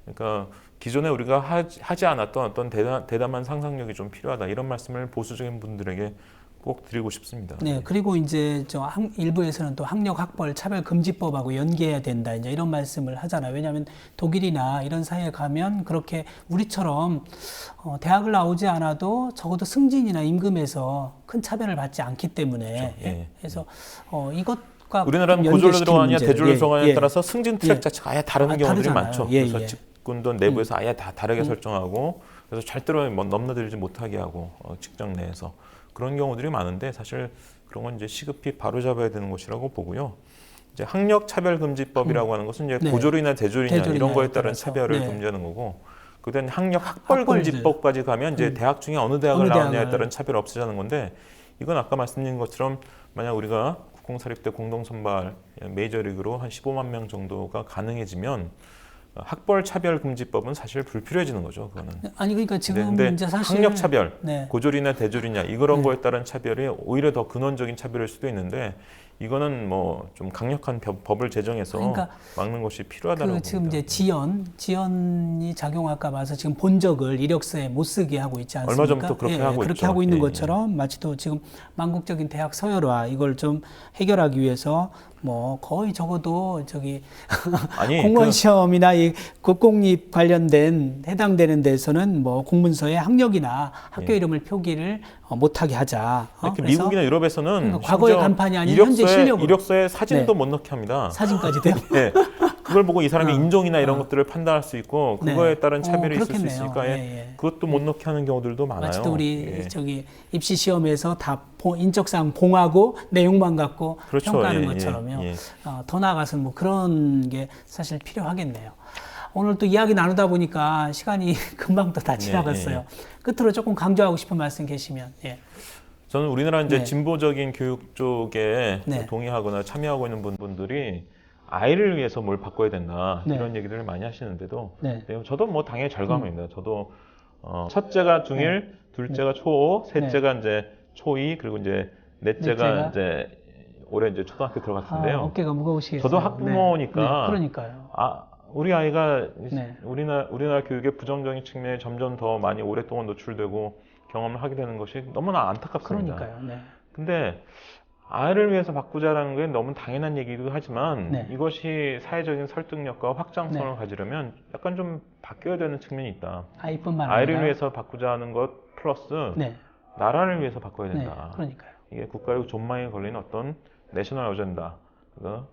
그러니까 기존에 우리가 하지 않았던 어떤 대담한 상상력이 좀 필요하다. 이런 말씀을 보수적인 분들에게 꼭 드리고 싶습니다. 네, 그리고 이제 일부에서는 또 학력 학벌 차별 금지법하고 연계해야 된다. 이제 이런 말씀을 하잖아요. 왜냐하면 독일이나 이런 사회에 가면 그렇게 우리처럼 대학을 나오지 않아도 적어도 승진이나 임금에서 큰 차별을 받지 않기 때문에 그렇죠. 예. 그래서 이것과 우리나라는 좀 고졸로 연계시키는 들어가느냐 문제. 대졸로 들어가느냐에 예. 따라서 승진 트랙 예. 자체가 아예 다른 경우들이 다르잖아요. 많죠. 예, 그래서 예. 직군도 내부에서 아예 다 다르게 설정하고 그래서 절대로 넘나들지 못하게 하고 직장 내에서 그런 경우들이 많은데 사실 그런 건 이제 시급히 바로잡아야 되는 것이라고 보고요. 이제 학력 차별 금지법이라고 하는 것은 이제 네. 고졸이나 대졸이냐 이런 대졸이냐에 거에 따른 따라서. 차별을 네. 금지하는 거고 그다음 학력 학벌 학벌들. 금지법까지 가면 이제 대학 중에 어느 대학을 어느 나오느냐에 대학을. 따른 차별 없애자는 건데 이건 아까 말씀드린 것처럼 만약 우리가 국공사립대 공동선발 메이저리그로 한 15만 명 정도가 가능해지면 학벌 차별 금지법은 사실 불필요해지는 거죠. 그거는. 아니 그러니까 지금 근데 이제 사실 학력 차별, 네. 고졸이나 대졸이냐 이런 네. 거에 따른 차별이 오히려 더 근원적인 차별일 수도 있는데 이거는 뭐 좀 강력한 법을 제정해서 그러니까 막는 것이 필요하다고 지금 봅니다. 이제 지연이 작용할까 봐서 지금 본적을 이력서에 못 쓰게 하고 있지 않습니까? 얼마 전부터 그렇게 하고 그렇게 있죠. 하고 있는 예, 것처럼 마치 또 지금 망국적인 대학 서열화 이걸 좀 해결하기 위해서 뭐 거의 적어도 저기 아니, 공무원 시험이나 이 국공립 관련된 해당되는 데서는 뭐 공문서에 학력이나 학교 예. 이름을 표기를 못하게 하자. 이렇게 그래서 미국이나 유럽에서는 그러니까 과거의 심지어 간판이 아닌 현재 실력으로. 이력서에 사진도 네. 못 넣게 합니다. 사진까지 돼요. 네. 그걸 보고 이 사람의 인종이나 이런 것들을 판단할 수 있고 그거에 네. 따른 차별이 있을 수 그렇겠네요. 있으니까 예. 그것도 못 넣게 하는 경우들도 많아요. 마치 또 우리 예. 저기 입시 시험에서 다 인적사항 봉하고 내용만 갖고 그렇죠. 평가하는 예, 것처럼요. 예. 더 나아가서는 뭐 그런 게 사실 필요하겠네요. 오늘 또 이야기 나누다 보니까 시간이 금방 또 다 지나갔어요. 끝으로 조금 강조하고 싶은 말씀 계시면. 예. 저는 우리나라 이제 네. 진보적인 교육 쪽에 네. 동의하거나 참여하고 있는 분들이 아이를 위해서 뭘 바꿔야 된다 네. 이런 얘기들을 많이 하시는데도 네. 저도 뭐 당연히 절감합니다. 저도 첫째가 중1, 둘째가 초5, 셋째가 이제 초2 그리고 이제 넷째가 이제 올해 이제 초등학교 들어갔는데요. 어깨가 무거우시겠어요. 저도 학부모니까 네. 그러니까요. 우리 아이가 네. 우리나라 교육의 부정적인 측면에 점점 더 많이 오랫동안 노출되고 경험을 하게 되는 것이 너무나 안타깝습니다. 그러니까요. 네. 근데 아이를 위해서 바꾸자라는 게 너무 당연한 얘기이기도 하지만 네. 이것이 사회적인 설득력과 확장성을 네. 가지려면 약간 좀 바뀌어야 되는 측면이 있다. 아이뿐만 아이를 아니라 위해서 바꾸자는 것 플러스 네. 나라를 위해서 바꿔야 네. 된다. 그러니까요. 이게 국가의 존망에 걸린 어떤 내셔널 어젠다,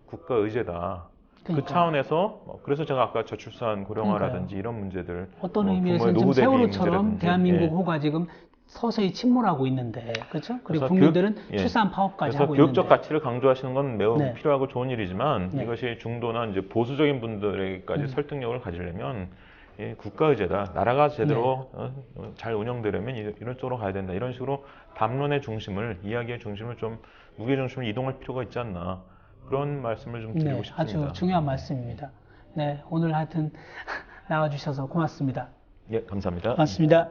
국가 의제다. 그 그러니까요. 차원에서 그래서 제가 아까 저출산 고령화라든지 그러니까요. 이런 문제들 어떤 뭐 의미에서 부모의 지금 노후 대비 세월호처럼 문제라든지, 대한민국 예. 호가 지금 서서히 침몰하고 있는데, 그렇죠? 그리고 그래서 국민들은 예. 출산 파업까지 그래서 하고 교육적 있는데, 가치를 강조하시는 건 매우 네. 필요하고 좋은 일이지만 네. 이것이 중도나 이제 보수적인 분들에게까지 설득력을 가지려면 국가 의제다. 나라가 제대로 잘 운영되려면 이런 쪽으로 가야 된다. 이런 식으로 담론의 중심을, 이야기의 중심을 좀 무게 중심을 이동할 필요가 있지 않나. 그런 말씀을 좀 드리고 네, 싶습니다. 아주 중요한 말씀입니다. 네, 오늘 하여튼 나와주셔서 고맙습니다. 예, 감사합니다. 고맙습니다.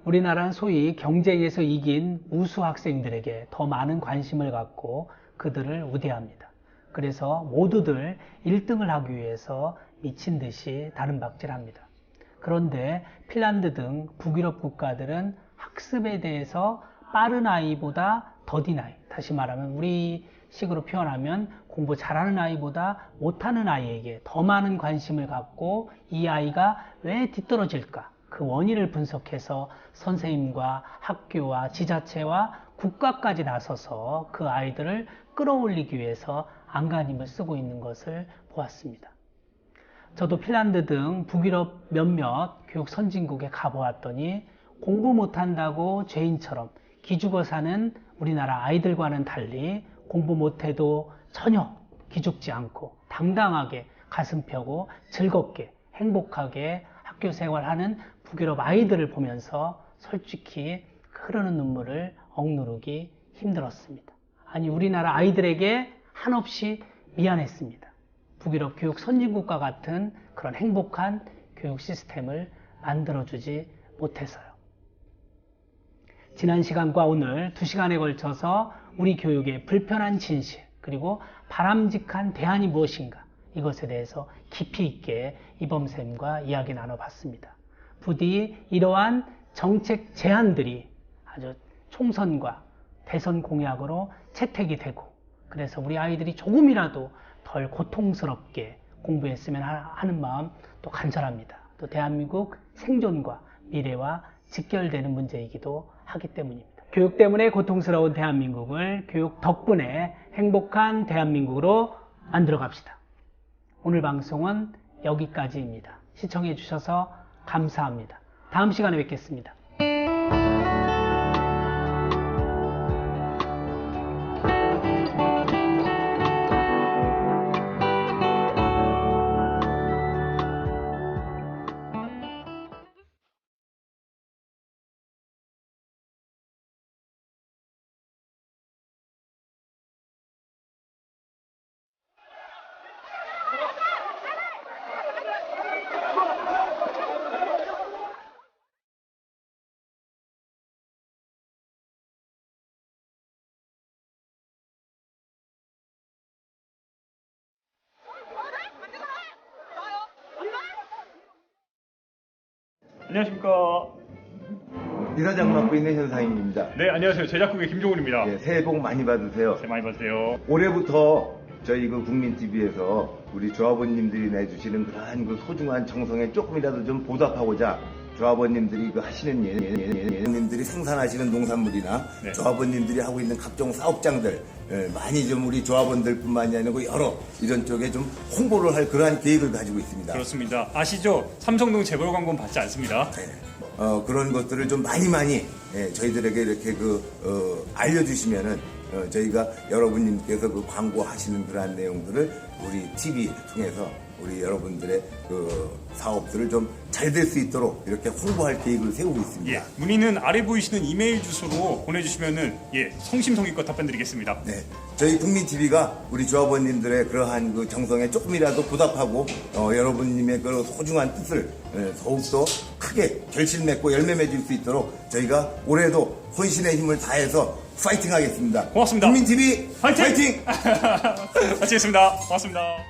우리나라는 소위 경쟁에서 이긴 우수 학생들에게 더 많은 관심을 갖고 그들을 우대합니다. 그래서 모두들 1등을 하기 위해서 미친 듯이 다른박질합니다. 그런데 핀란드 등 북유럽 국가들은 학습에 대해서 빠른 아이보다 더딘 아이, 다시 말하면 우리 식으로 표현하면 공부 잘하는 아이보다 못하는 아이에게 더 많은 관심을 갖고 이 아이가 왜 뒤떨어질까? 그 원인을 분석해서 선생님과 학교와 지자체와 국가까지 나서서 그 아이들을 끌어올리기 위해서 안간힘을 쓰고 있는 것을 보았습니다. 저도 핀란드 등 북유럽 몇몇 교육 선진국에 가보았더니 공부 못한다고 죄인처럼 기죽어 사는 우리나라 아이들과는 달리 공부 못해도 전혀 기죽지 않고 당당하게 가슴 펴고 즐겁게 행복하게 학교 생활하는 북유럽 아이들을 보면서 솔직히 흐르는 눈물을 억누르기 힘들었습니다. 아니, 우리나라 아이들에게 한없이 미안했습니다. 북유럽 교육 선진국과 같은 그런 행복한 교육 시스템을 만들어주지 못해서요. 지난 시간과 오늘 2시간에 걸쳐서 우리 교육의 불편한 진실 그리고 바람직한 대안이 무엇인가 이것에 대해서 깊이 있게 이범쌤과 이야기 나눠봤습니다. 부디 이러한 정책 제안들이 아주 총선과 대선 공약으로 채택이 되고 그래서 우리 아이들이 조금이라도 덜 고통스럽게 공부했으면 하는 마음 또 간절합니다. 또 대한민국 생존과 미래와 직결되는 문제이기도 하기 때문입니다. 교육 때문에 고통스러운 대한민국을 교육 덕분에 행복한 대한민국으로 만들어 갑시다. 오늘 방송은 여기까지입니다. 시청해 주셔서 감사합니다. 다음 시간에 뵙겠습니다. 안녕하십니까. 이사장 맡고 있는 현상입니다. 네, 안녕하세요. 제작국의 김종훈입니다. 예, 새해 복 많이 받으세요. 새해 많이 받으세요. 올해부터 저희 그 국민TV에서 우리 조합원님들이 내주시는 그러한 그 소중한 정성에 조금이라도 좀 보답하고자 조합원님들이 그 하시는 예님들이 생산하시는 농산물이나 네. 조합원님들이 하고 있는 각종 사업장들 많이 좀 우리 조합원들뿐만이 아니고 여러 이런 쪽에 좀 홍보를 할 그러한 계획을 가지고 있습니다. 그렇습니다. 아시죠? 삼성동 재벌 광고는 받지 않습니다. 네. 그런 것들을 좀 많이 저희들에게 이렇게 알려주시면은 저희가 여러분님께서 그 광고하시는 그러한 내용들을 우리 TV 통해서 우리 여러분들의 그 사업들을 좀 잘 될 수 있도록 이렇게 홍보할 계획을 세우고 있습니다. 예, 문의는 아래 보이시는 이메일 주소로 보내주시면은 성심성의껏 답변드리겠습니다. 네, 저희 국민TV가 우리 조합원님들의 그러한 그 정성에 조금이라도 보답하고 여러분님의 그 소중한 뜻을 더욱더 크게 결실 맺고 열매 맺을 수 있도록 저희가 올해도 혼신의 힘을 다해서 파이팅 하겠습니다. 고맙습니다. 국민TV 파이팅! 파이팅! 마치겠습니다. 고맙습니다.